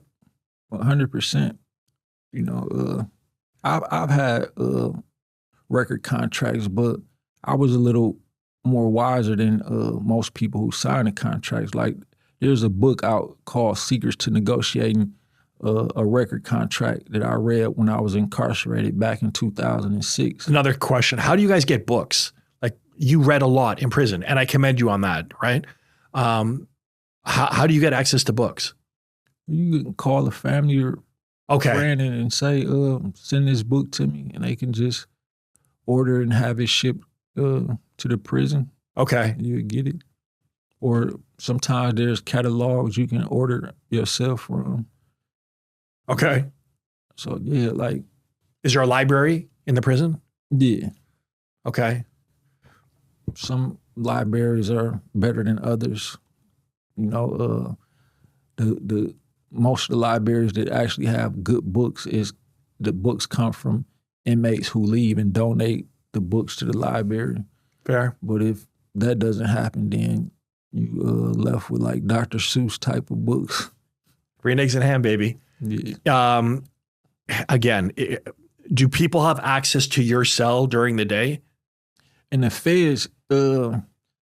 100%. I've had record contracts, but I was a little more wiser than most people who sign the contracts. Like, there's a book out called Secrets to Negotiating a Record Contract that I read when I was incarcerated back in 2006. Another question. How do you guys get books? Like, you read a lot in prison, and I commend you on that, right? How do you get access to books? You can call a family or friend and say, send this book to me, and they can just order and have it shipped to the prison. Okay. You get it. Or sometimes there's catalogs you can order yourself from. Okay. So, yeah, like. Is there a library in the prison? Yeah. Okay. Some libraries are better than others. The most of the libraries that actually have good books is the books come from inmates who leave and donate the books to the library. Fair. But if that doesn't happen, then you left with like Dr. Seuss type of books. Green eggs and ham, baby. Yeah. Again, do people have access to your cell during the day? And the feds,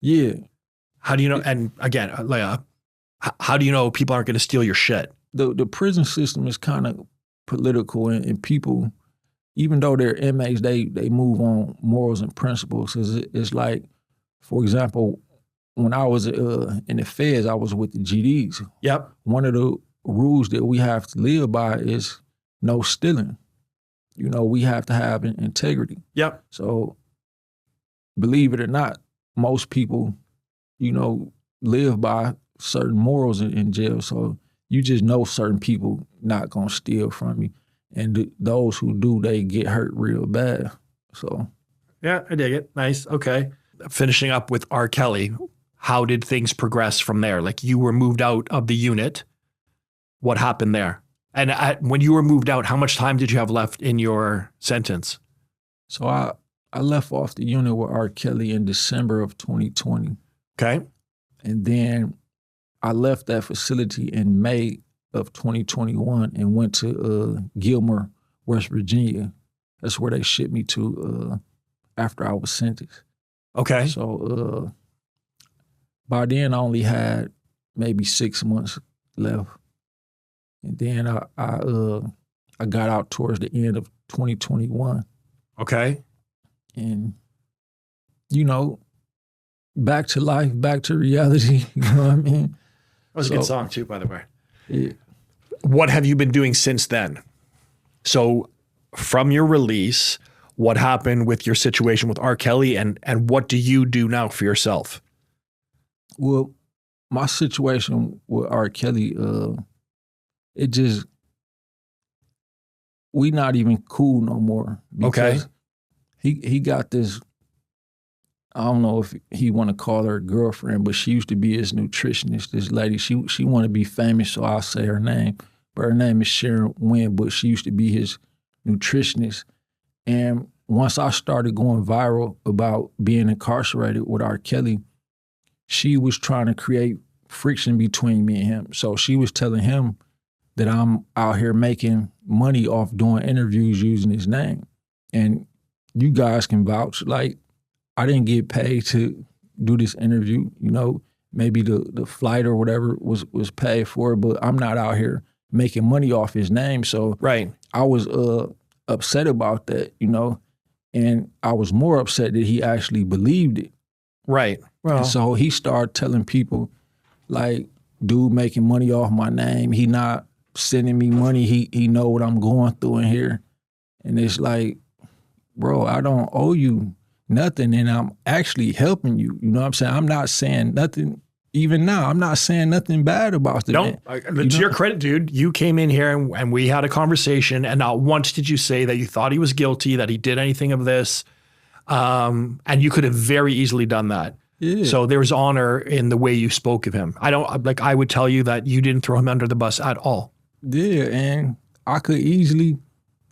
yeah. How do you know? And again, how do you know people aren't going to steal your shit? The prison system is kind of political, and people, even though they're inmates, they move on morals and principles. It's like, for example, when I was in the feds, I was with the GDs. Yep. One of the rules that we have to live by is no stealing. You know, we have to have integrity. Yep. So, believe it or not, most people, you know, live by certain morals in jail. So you just know certain people not gonna steal from you, and those who do, they get hurt real bad. So, yeah, I dig it. Nice. Okay. Finishing up with R. Kelly, how did things progress from there? Like, you were moved out of the unit. What happened there? And when you were moved out, how much time did you have left in your sentence? So I left off the unit with R. Kelly in December of 2020. Okay. And then I left that facility in May of 2021 and went to Gilmer, West Virginia. That's where they shipped me to after I was sentenced. Okay. So by then I only had maybe 6 months left. And then I got out towards the end of 2021. Okay. And, you know, back to life, back to reality. You know what I mean? That was a good song too, by the way. Yeah. What have you been doing since then? So from your release, what happened with your situation with R. Kelly, and what do you do now for yourself? Well, my situation with R. Kelly, it just, we not even cool no more. Okay. He got this, I don't know if he want to call her a girlfriend, but she used to be his nutritionist, this lady. She want to be famous, so I'll say her name. But her name is Sharon Wynn, but she used to be his nutritionist. And once I started going viral about being incarcerated with R. Kelly, she was trying to create friction between me and him. So she was telling him that I'm out here making money off doing interviews using his name. And you guys can vouch, like, I didn't get paid to do this interview. You know, maybe the flight or whatever was paid for, but I'm not out here making money off his name. So right. I was upset about that, you know, and I was more upset that he actually believed it. Right. Well, and so he started telling people, like, dude making money off my name. He not sending me money. He know what I'm going through in here. And it's like, bro, I don't owe you nothing, and I'm actually helping you. You know what I'm saying? I'm not saying nothing, even now, I'm not saying nothing bad about the man. To your credit, dude, you came in here and we had a conversation, and not once did you say that you thought he was guilty, that he did anything of this. And you could have very easily done that. Yeah. So there was honor in the way you spoke of him. I would tell you that you didn't throw him under the bus at all. Yeah, and I could easily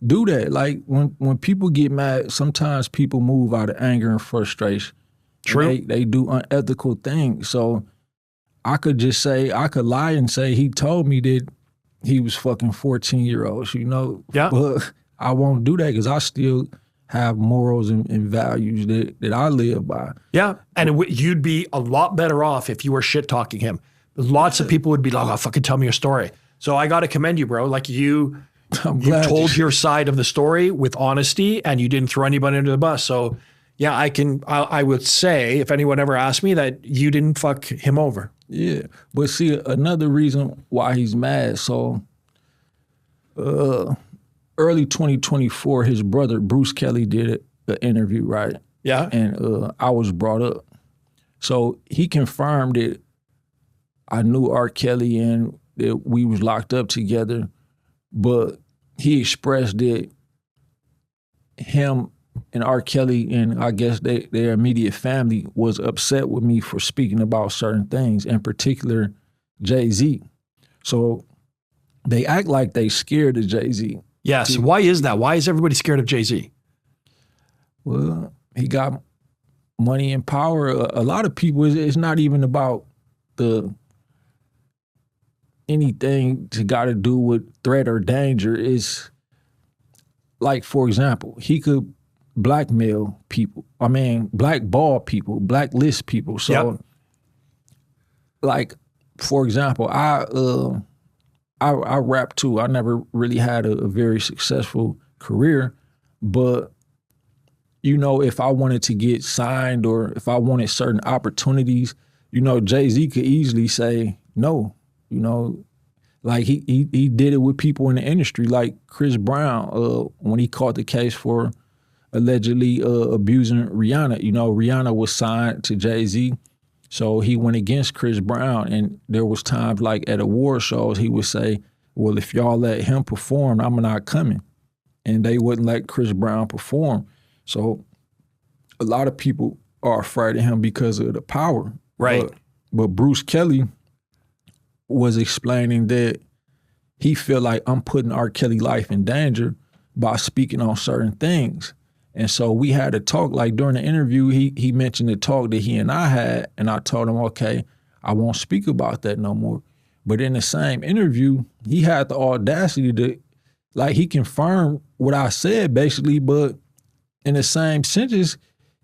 do that. Like, when people get mad, sometimes people move out of anger and frustration. True. And they do unethical things. So I could just say, I could lie and say he told me that he was fucking 14-year-olds, you know? Yeah. But I won't do that because I still have morals and values that I live by. Yeah, and you'd be a lot better off if you were shit-talking him. Lots of people would be like, oh, fucking tell me your story. So I got to commend you, bro. Like, you told your side of the story with honesty, and you didn't throw anybody under the bus. So yeah, I would say, if anyone ever asked me, that you didn't fuck him over. Yeah, but see, another reason why he's mad, so early 2024, his brother, Bruce Kelly, did an interview, right? Yeah. And I was brought up. So he confirmed that I knew R. Kelly and that we was locked up together, but he expressed that him and R. Kelly and I guess their immediate family was upset with me for speaking about certain things, in particular Jay-Z. So they act like they scared of Jay-Z. Yes. Why is that? Why is everybody scared of Jay-Z? Well, he got money and power. A lot of people, it's not even about the anything to got to do with threat or danger. It's like, for example, he could blackmail people. I mean, blackball people, blacklist people. So, like, for example, I rap too. I never really had a very successful career, but you know, if I wanted to get signed or if I wanted certain opportunities, you know, Jay-Z could easily say no. You know, like he did it with people in the industry, like Chris Brown, when he caught the case for allegedly abusing Rihanna. You know, Rihanna was signed to Jay-Z, so he went against Chris Brown. And there was times like at award shows, he would say, well, if y'all let him perform, I'm not coming. And they wouldn't let Chris Brown perform. So a lot of people are afraid of him because of the power. Right. But Bruce Kelly was explaining that he feel like I'm putting R. Kelly life in danger by speaking on certain things. And so we had a talk, like during the interview, he mentioned the talk that he and I had, and I told him, okay, I won't speak about that no more. But in the same interview, he had the audacity to, like, he confirmed what I said basically, but in the same sentence,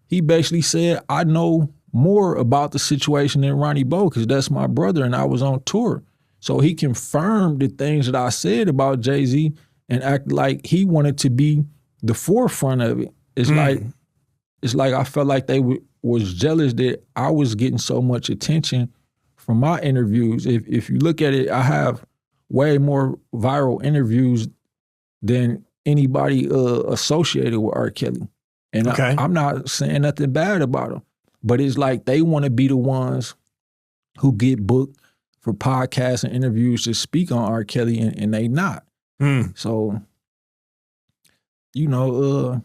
he basically said, I know more about the situation than Ronnie Bo because that's my brother and I was on tour. So he confirmed the things that I said about Jay-Z and acted like he wanted to be the forefront of it. It's like I felt like they was jealous that I was getting so much attention from my interviews. If you look at it, I have way more viral interviews than anybody associated with R. Kelly. And I'm not saying nothing bad about him, but it's like they want to be the ones who get booked for podcasts and interviews to speak on R. Kelly, and they not. So, you know,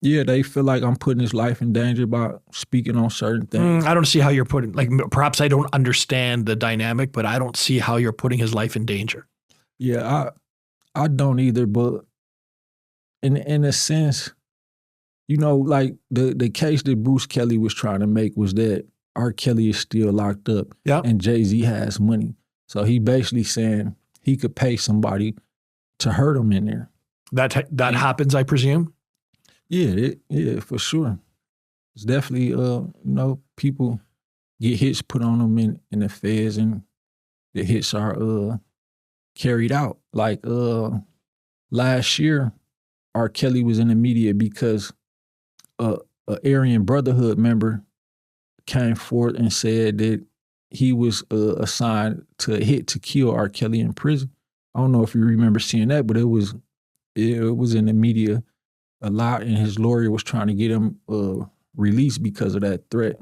yeah, they feel like I'm putting his life in danger by speaking on certain things. I don't see how you're putting, like, perhaps I don't understand the dynamic, but I don't see how you're putting his life in danger. Yeah, I don't either, but in a sense, you know, like the case that Bruce Kelly was trying to make was that R. Kelly is still locked up and Jay-Z has money. So he basically saying he could pay somebody to hurt him in there. That happens, I presume? Yeah, for sure. It's definitely, you know, people get hits put on them in the feds and the hits are carried out. Like last year, R. Kelly was in the media because a Aryan Brotherhood member came forth and said that he was assigned to a hit to kill R. Kelly in prison. I don't know if you remember seeing that, but it was in the media a lot, and his lawyer was trying to get him released because of that threat.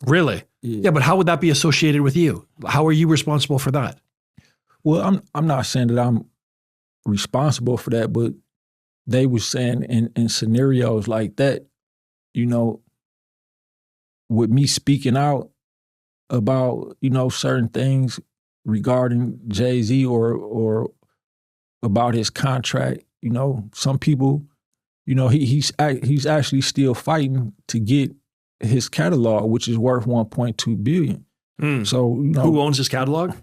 Really? Yeah, but how would that be associated with you? How are you responsible for that? Well, I'm not saying that I'm responsible for that, but they were saying in scenarios like that, you know, with me speaking out about, you know, certain things regarding Jay-Z or about his contract, you know, some people, you know, he's actually still fighting to get his catalog, which is worth $1.2 billion. So, you know, who owns his catalog?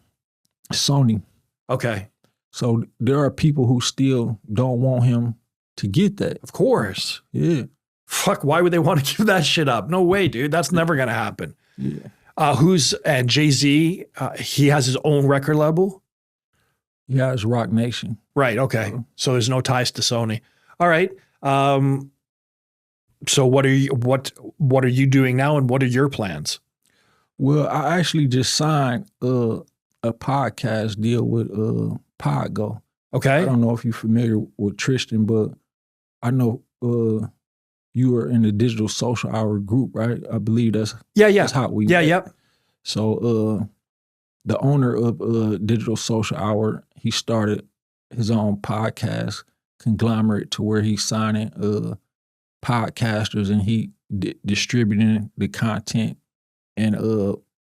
Sony. Okay. So there are people who still don't want him to get that. Of course. Yeah. Fuck, why would they want to give that shit up? No way, dude. That's never going to happen. Yeah. And Jay-Z, he has his own record label? Yeah, it's Rock Nation. Right, okay. So there's no ties to Sony. All right. So what are you doing now and what are your plans? Well, I actually just signed a podcast deal with Podgo. Okay. I don't know if you're familiar with Tristan, but I know you were in the Digital Social Hour group, right? I believe that's how we met. Yep. So the owner of Digital Social Hour, he started his own podcast conglomerate to where he's signing podcasters and he distributing the content and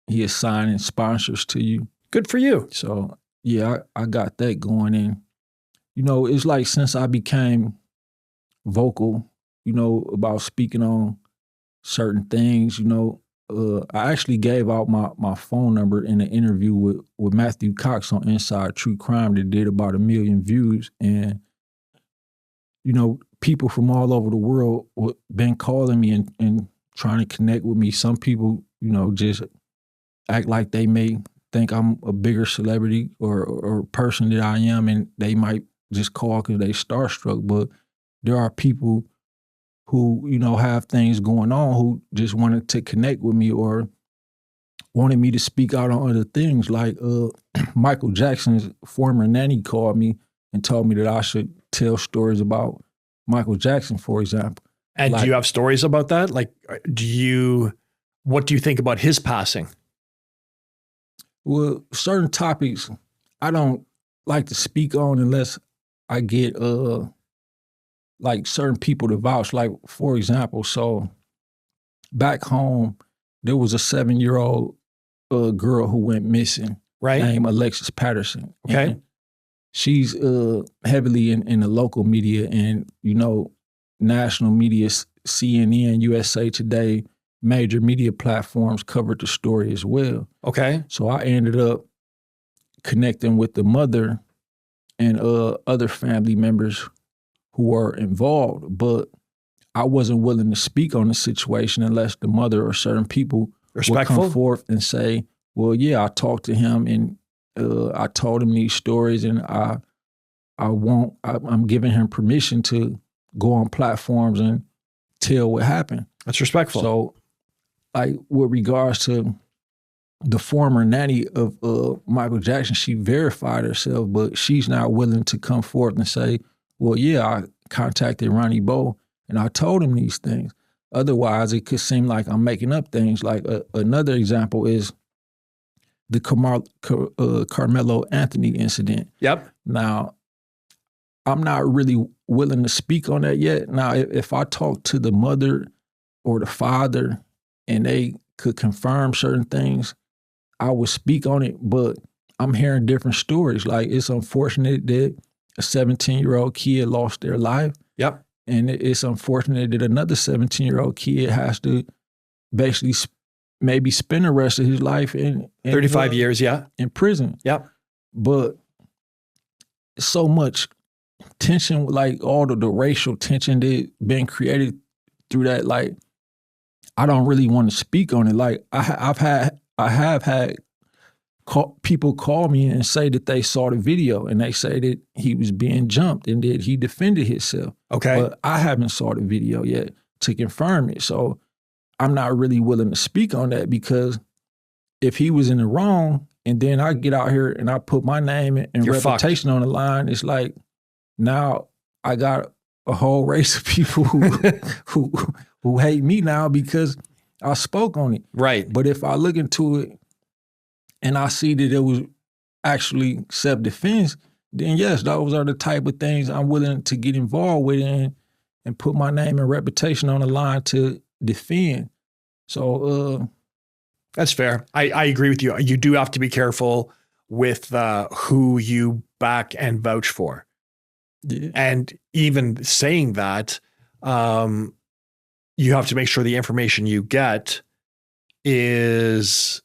he is signing sponsors to you. Good for you. So yeah, I got that going in. You know, it's like since I became vocal, you know, about speaking on certain things, I actually gave out my phone number in an interview with Matthew Cox on Inside True Crime that did about 1 million views. And, people from all over the world been calling me and trying to connect with me. Some people, just act like they may think I'm a bigger celebrity or person that I am, and they might just call because they starstruck. But there are people who, have things going on who just wanted to connect with me or wanted me to speak out on other things. Like Michael Jackson's former nanny called me and told me that I should tell stories about Michael Jackson, for example. And do you have stories about that? Like, what do you think about his passing? Well, certain topics I don't like to speak on unless I get like certain people to vouch. Like, for example, so back home, there was a 7-year-old girl who went missing, right? Named Alexis Patterson. Okay. And she's heavily in the local media and, national media, CNN, USA Today, major media platforms covered the story as well. Okay. So I ended up connecting with the mother and other family members who were involved, but I wasn't willing to speak on the situation unless the mother or certain people would come forth and say, well, yeah, I talked to him and I told him these stories and I'm giving him permission to go on platforms and tell what happened. That's respectful. So like with regards to the former nanny of Michael Jackson, she verified herself, but she's not willing to come forth and say, well, yeah, I contacted Ronnie Bo and I told him these things. Otherwise, it could seem like I'm making up things. Like another example is the Carmelo Anthony incident. Yep. Now, I'm not really willing to speak on that yet. Now, if I talk to the mother or the father and they could confirm certain things, I would speak on it, but I'm hearing different stories. Like, it's unfortunate that a 17-year-old kid lost their life. Yep. And it's unfortunate that another 17-year-old kid has to basically maybe spend the rest of his life in 35 years, yeah, in prison. Yep. But so much tension, like all the racial tension that been created through that, like, I don't really want to speak on it. Like, I have had people call me and say that they saw the video and they say that he was being jumped and that he defended himself. Okay. But I haven't saw the video yet to confirm it. So I'm not really willing to speak on that, because if he was in the wrong and then I get out here and I put my name and reputation on the line, it's like now I got a whole race of people who hate me now because I spoke on it. Right. But if I look into it and I see that it was actually self-defense, then yes, those are the type of things I'm willing to get involved with and put my name and reputation on the line to defend. So that's fair. I agree with you. You do have to be careful with who you back and vouch for. Yeah. And even saying that, you have to make sure the information you get is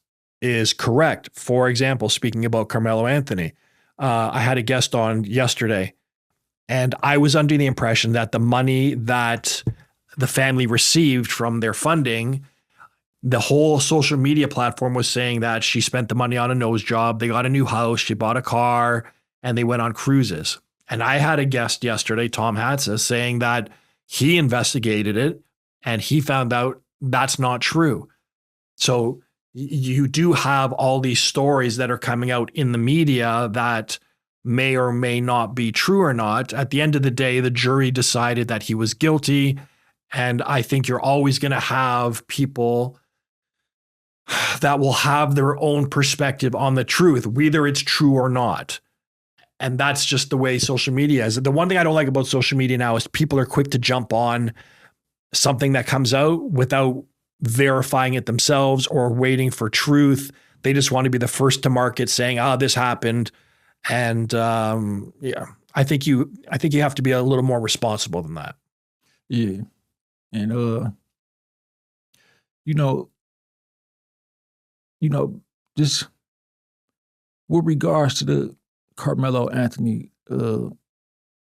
correct. For example, speaking about Carmelo Anthony, I had a guest on yesterday, and I was under the impression that the money that the family received from their funding, the whole social media platform was saying that she spent the money on a nose job, they got a new house, she bought a car, and they went on cruises. And I had a guest yesterday, Tom Hatzis, saying that he investigated it and he found out that's not true. So you do have all these stories that are coming out in the media that may or may not be true or not. At the end of the day, the jury decided that he was guilty. And I think you're always going to have people that will have their own perspective on the truth, whether it's true or not. And that's just the way social media is. The one thing I don't like about social media now is people are quick to jump on something that comes out without verifying it themselves or waiting for truth. They just want to be the first to market saying, this happened. And I think you have to be a little more responsible than that. Yeah. And you know, just with regards to the Carmelo Anthony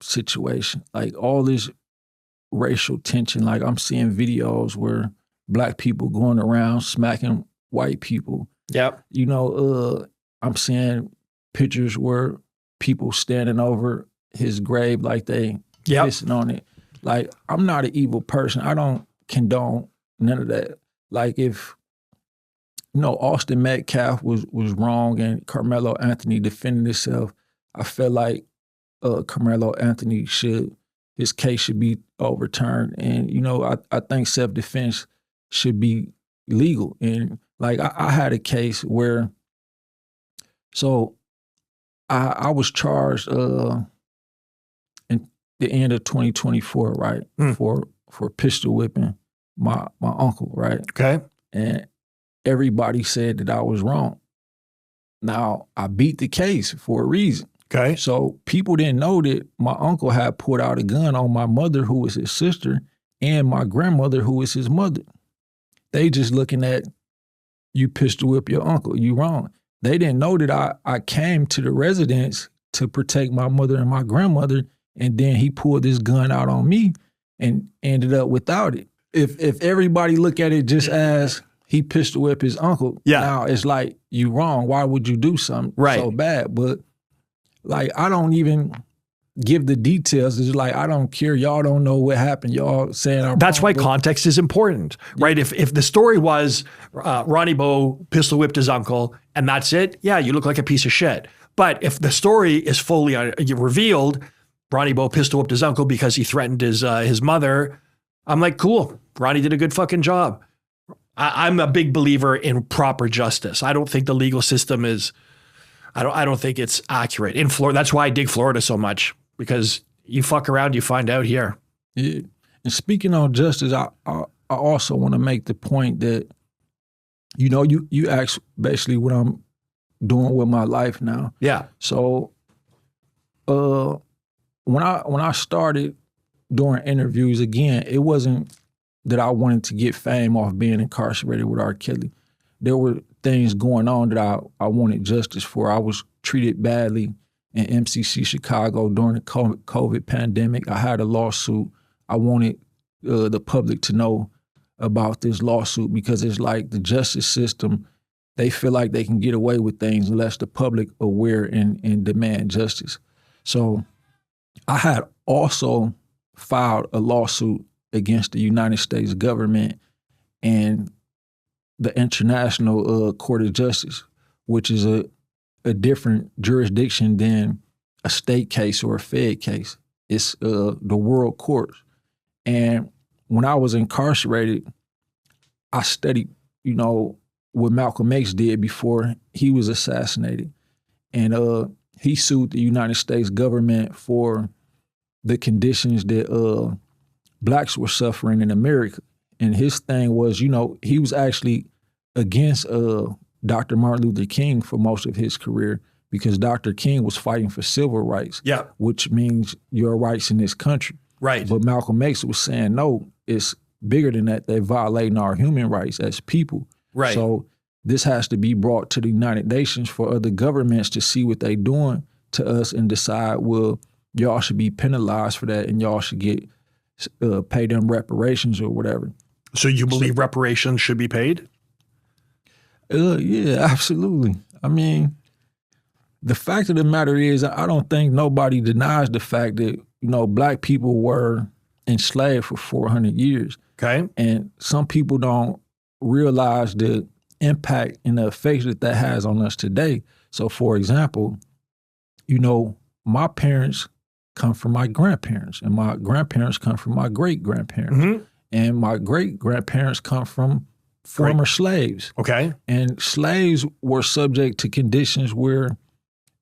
situation, like all this racial tension, like I'm seeing videos where black people going around smacking white people. Yep. I'm seeing pictures where people standing over his grave like they pissing on it. Like, I'm not an evil person. I don't condone none of that. Like, if Austin Metcalf was wrong and Carmelo Anthony defended himself, I feel like Carmelo Anthony his case should be overturned. And, I think self-defense should be legal. And like, I had a case where, so I was charged in the end of 2024, right? For pistol whipping my uncle, right? Okay. And everybody said that I was wrong. Now, I beat the case for a reason. Okay. So people didn't know that my uncle had pulled out a gun on my mother, who was his sister, and my grandmother, who was his mother. They just looking at, you pistol whip your uncle, you wrong. They didn't know that I came to the residence to protect my mother and my grandmother, and then he pulled this gun out on me and ended up without it. If everybody look at it just as he pistol whipped his uncle, now it's like, you wrong. Why would you do something so bad? But like, I don't even give the details. It's like, I don't care. Y'all don't know what happened. Y'all saying I'm That's wrong, why context is important, right? If the story was Ronnie Bo pistol whipped his uncle and that's it, you look like a piece of shit. But if the story is fully revealed, Ronnie Bo pistol whipped his uncle because he threatened his mother, I'm like, cool. Ronnie did a good fucking job. I'm a big believer in proper justice. I don't think the legal system is, I don't think it's accurate. In Florida, that's why I dig Florida so much, because you fuck around, you find out here. Yeah. And speaking on justice, I also want to make the point that, you asked basically what I'm doing with my life now. Yeah. So when I started doing interviews, again, it wasn't that I wanted to get fame off being incarcerated with R. Kelly. There were things going on that I wanted justice for. I was treated badly in MCC Chicago during the COVID pandemic. I had a lawsuit. I wanted the public to know about this lawsuit, because it's like the justice system, they feel like they can get away with things unless the public aware and demand justice. So I had also filed a lawsuit against the United States government and the International Court of Justice, which is a different jurisdiction than a state case or a Fed case. It's the world court. And when I was incarcerated, I studied, what Malcolm X did before he was assassinated. And he sued the United States government for the conditions that blacks were suffering in America. And his thing was, he was actually against Dr. Martin Luther King for most of his career, because Dr. King was fighting for civil rights, which means your rights in this country. Right. But Malcolm X was saying, no, it's bigger than that. They're violating our human rights as people. Right. So this has to be brought to the United Nations for other governments to see what they're doing to us and decide, well, y'all should be penalized for that and y'all should get pay them reparations or whatever. So you believe reparations should be paid? Yeah, absolutely. I mean, the fact of the matter is, I don't think nobody denies the fact that, black people were enslaved for 400 years. Okay. And some people don't realize the impact and the effects that has on us today. So, for example, my parents come from my grandparents, and my grandparents come from my great-grandparents. Mm-hmm. And my great-grandparents come from former slaves. Okay. And slaves were subject to conditions where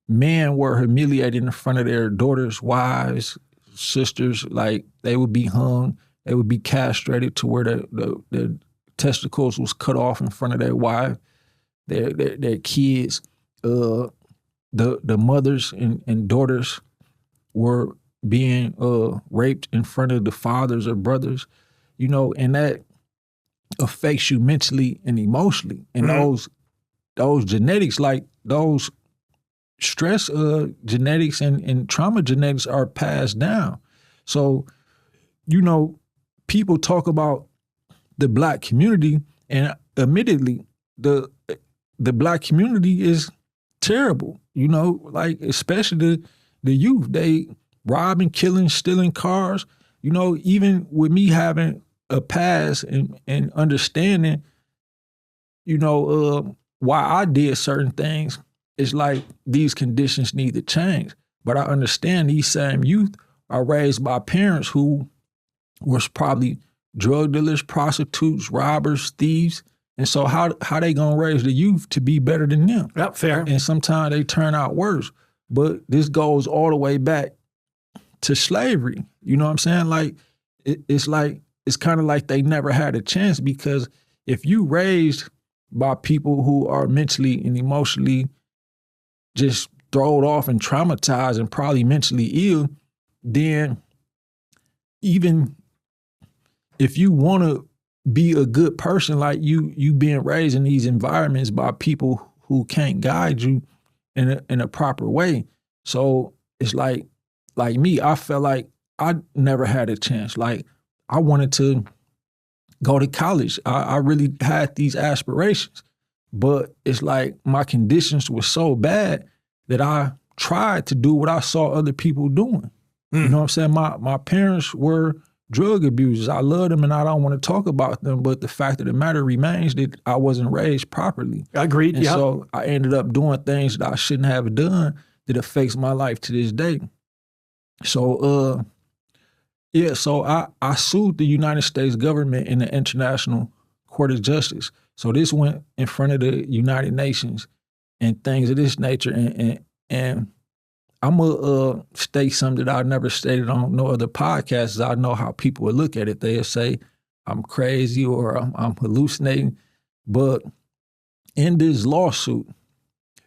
men were humiliated in front of their daughters, wives, sisters. Like, they would be hung, they would be castrated to where the testicles was cut off in front of their wife, their kids. The mothers and daughters were being raped in front of the fathers or brothers, and that affects you mentally and emotionally. And those genetics, like those stress genetics and trauma genetics are passed down. So, you know, people talk about the Black community, and admittedly, the Black community is terrible. You know, like especially the youth. They robbing, killing, stealing cars. You know, even with me having a past and understanding, you know, why I did certain things, it's like these conditions need to change. But I understand these same youth are raised by parents who was probably drug dealers, prostitutes, robbers, thieves. And so how they gonna raise the youth to be better than them? Yep, fair. And sometimes they turn out worse. But this goes all the way back to slavery. You know what I'm saying? Like, it's kind of like they never had a chance, because if you raised by people who are mentally and emotionally just thrown off and traumatized and probably mentally ill, then even if you want to be a good person, like you being raised in these environments by people who can't guide you in a proper way. So it's like me, I felt like I never had a chance. Like, I wanted to go to college. I really had these aspirations, but it's like my conditions were so bad that I tried to do what I saw other people doing. You know what I'm saying? My parents were drug abusers. I love them and I don't want to talk about them, but the fact of the matter remains that I wasn't raised properly. Agreed, and yeah. So I ended up doing things that I shouldn't have done that affects my life to this day. So, so I sued the United States government in the International Court of Justice. So this went in front of the United Nations and things of this nature. And I'm going to state something that I never stated on no other podcasts. I know how people would look at it. They'll say I'm crazy or I'm hallucinating. But in this lawsuit,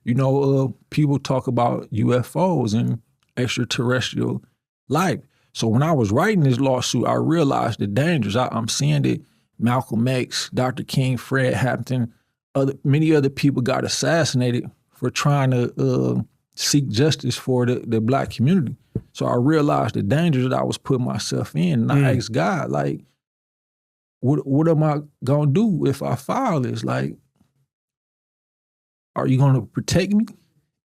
you know, people talk about UFOs and extraterrestrial life. So when I was writing this lawsuit, I realized the dangers. I'm seeing that Malcolm X, Dr. King, Fred Hampton, many other people got assassinated for trying to seek justice for the Black community. So I realized the dangers that I was putting myself in. And I asked God, like, what am I gonna do if I file this? Like, are you gonna protect me?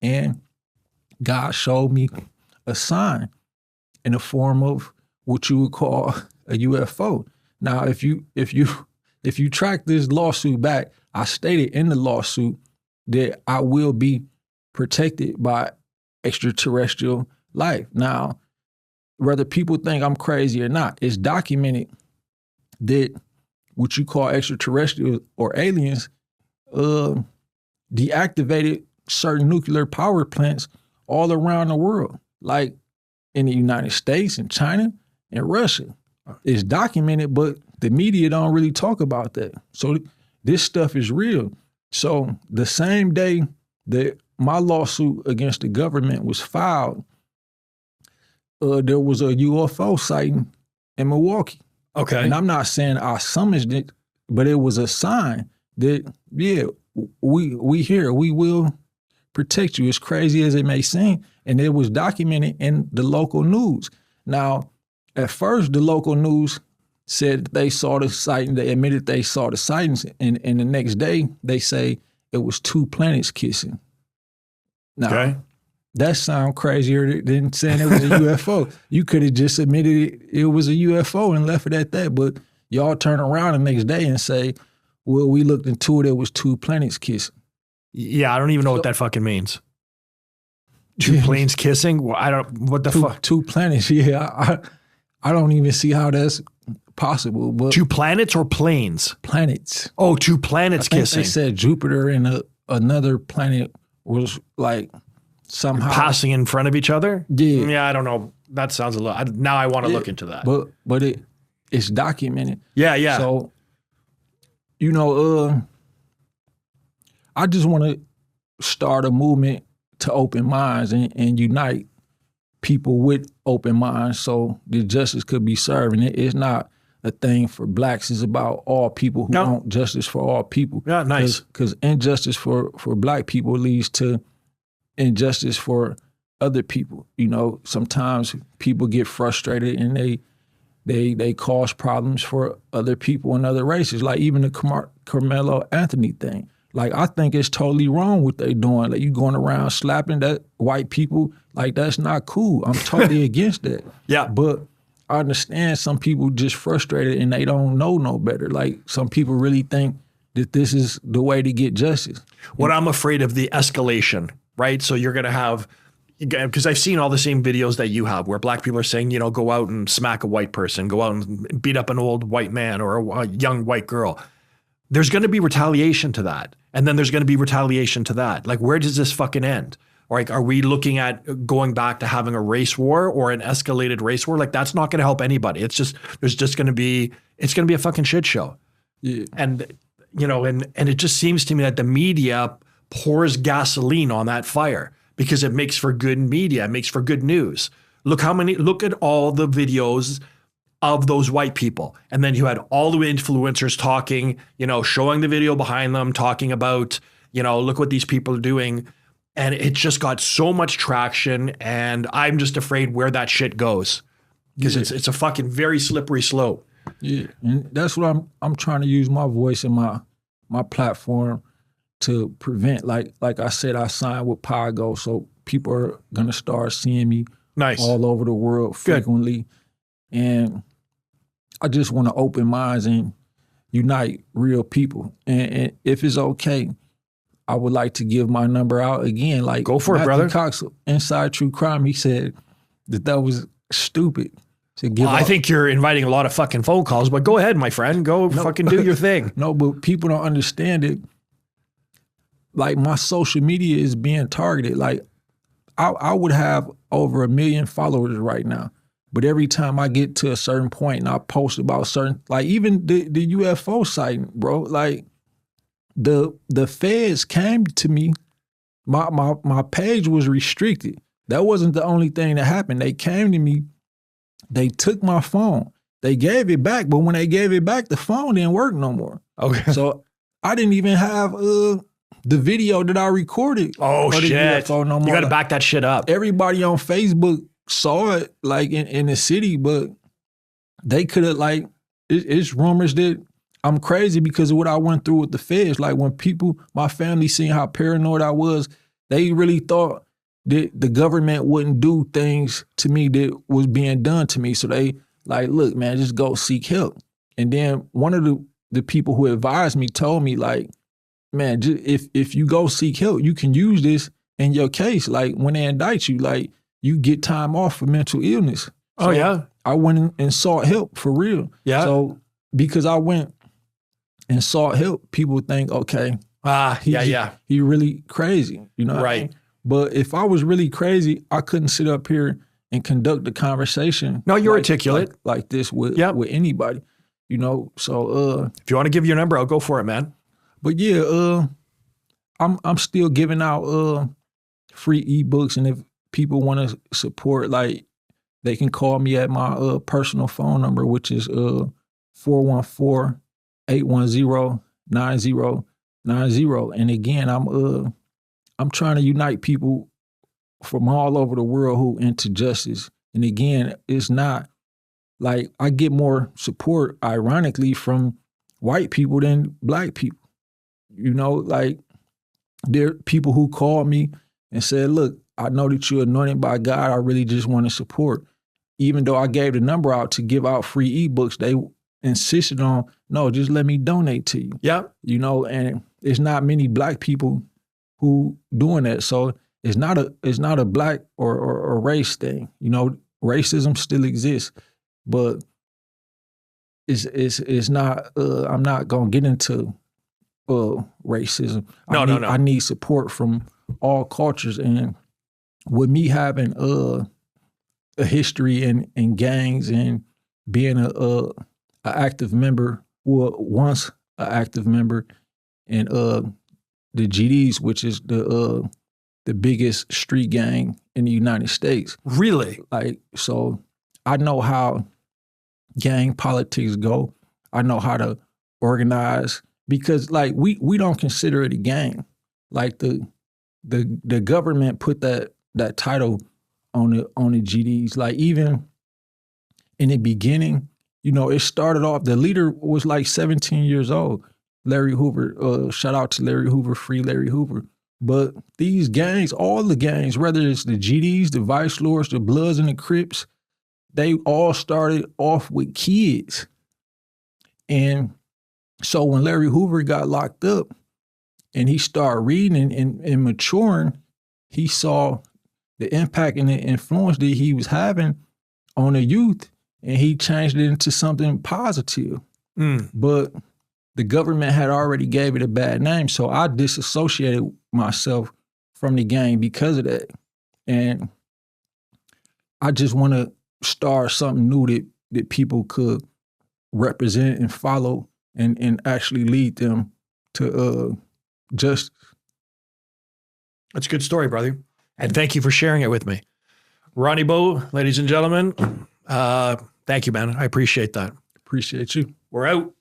And God showed me a sign in the form of what you would call a UFO. Now, if you track this lawsuit back, I stated in the lawsuit that I will be protected by extraterrestrial life. Now, whether people think I'm crazy or not, it's documented that what you call extraterrestrial or aliens deactivated certain nuclear power plants all around the world, like in the United States and China and Russia. It's documented, but the media don't really talk about that. So this stuff is real. So the same day that my lawsuit against the government was filed, there was a UFO sighting in Milwaukee. Okay. And I'm not saying I summoned it, but it was a sign that, yeah, we here, we will protect you, as crazy as it may seem. And it was documented in the local news. Now, at first, the local news said they saw the sighting, they admitted they saw the sightings, and the next day, they say it was two planets kissing. Now, that sounds crazier than saying it was a UFO. You could have just admitted it was a UFO and left it at that, but y'all turn around the next day and say, well, we looked into it, it was two planets kissing. Yeah, I don't even know what that fucking means. Two planes kissing? Well, what the fuck? Two planets, yeah. I don't even see how that's possible. But two planets or planes? Planets. Oh, two planets kissing. They said Jupiter and another planet was like somehow passing in front of each other. Yeah, yeah. I don't know. That sounds a little. Now I want to look into that. But it's documented. Yeah, yeah. So you know, I just want to start a movement to open minds and unite people with open minds so the justice could be served. And it's not a thing for blacks. It's about all people who want justice for all people. Yeah, nice. Because injustice for black people leads to injustice for other people. You know, sometimes people get frustrated and they cause problems for other people and other races. Like even the Carmelo Anthony thing. Like, I think it's totally wrong what they doing. Like, you going around slapping that white people, like, that's not cool. I'm totally against that. Yeah. But I understand some people just frustrated and they don't know no better. Like, some people really think that this is the way to get justice. What I'm afraid of the escalation, right? So you're going to have, because I've seen all the same videos that you have where black people are saying, you know, go out and smack a white person, go out and beat up an old white man or a young white girl. There's going to be retaliation to that. And then there's going to be retaliation to that. Like, where does this fucking end? Or like, are we looking at going back to having a race war or an escalated race war? Like, that's not going to help anybody. It's just, it's going to be a fucking shit show. Yeah. And, you know, and it just seems to me that the media pours gasoline on that fire because it makes for good media. It makes for good news. Look at all the videos of those white people. And then you had all the influencers talking, you know, showing the video behind them, talking about, you know, look what these people are doing. And it just got so much traction. And I'm just afraid where that shit goes because it's a fucking very slippery slope. Yeah. And that's what I'm trying to use my voice and my platform to prevent. Like I said, I signed with Pago, so people are going to start seeing me all over the world frequently. Good. And I just want to open minds and unite real people. And if it's okay, I would like to give my number out again. Like, go for it, brother. Cox, Inside True Crime, he said that was stupid. I think you're inviting a lot of fucking phone calls, but go ahead, my friend. Go fucking do your thing. No, but people don't understand it. Like, my social media is being targeted. Like, I would have over 1 million followers right now. But every time I get to a certain point and I post about certain, like even the UFO sighting, bro, like the feds came to me, my page was restricted. That wasn't the only thing that happened. They came to me, they took my phone, they gave it back, but when they gave it back, the phone didn't work no more. Okay. So I didn't even have the video that I recorded. Oh, shit. UFO no more. You got to back that shit up. Everybody on Facebook saw it like in the city, but they could have like, it's rumors that I'm crazy because of what I went through with the feds. Like when people, my family seen how paranoid I was, they really thought that the government wouldn't do things to me that was being done to me. So they like, look, man, just go seek help. And then one of the people who advised me told me like, man, if you go seek help, you can use this in your case. Like when they indict you, like, you get time off for mental illness. So I went and sought help for real. Yeah. So because I went and sought help, people think, okay, he really crazy. You know what I mean? But if I was really crazy, I couldn't sit up here and conduct a conversation. No, you're articulate. Like this with anybody. You know, so if you want to give your number, I'll go for it, man. But yeah, I'm still giving out free ebooks, and if people want to support, like, they can call me at my personal phone number, which is 414-810-9090. And again, I'm trying to unite people from all over the world who into justice. And again, it's not like I get more support, ironically, from white people than black people. You know, like there are people who call me and said, look, I know that you're anointed by God. I really just want to support. Even though I gave the number out to give out free ebooks, they insisted on, no, just let me donate to you. Yeah. You know, and it's not many black people who doing that. So it's not a black or race thing. You know, racism still exists, but it's not, I'm not going to get into racism. No. I need support from all cultures. And with me having a history in gangs and being a active member, well, once an active member in the GDs, which is the biggest street gang in the United States. Really? Like, so I know how gang politics go. I know how to organize because like we don't consider it a gang. Like the government put that title on the GDs. Like even in the beginning, you know, it started off, the leader was like 17 years old. Larry Hoover, shout out to Larry Hoover, free Larry Hoover. But these gangs, all the gangs, whether it's the GDs, the Vice Lords, the Bloods and the Crips, they all started off with kids. And so when Larry Hoover got locked up and he started reading and maturing, he saw the impact and the influence that he was having on the youth, and he changed it into something positive. But the government had already gave it a bad name, so I disassociated myself from the gang because of that. And I just want to start something new that people could represent and follow and actually lead them to justice. That's a good story, brother. And thank you for sharing it with me. Ronnie Bo, ladies and gentlemen, thank you, man. I appreciate that. Appreciate you. We're out.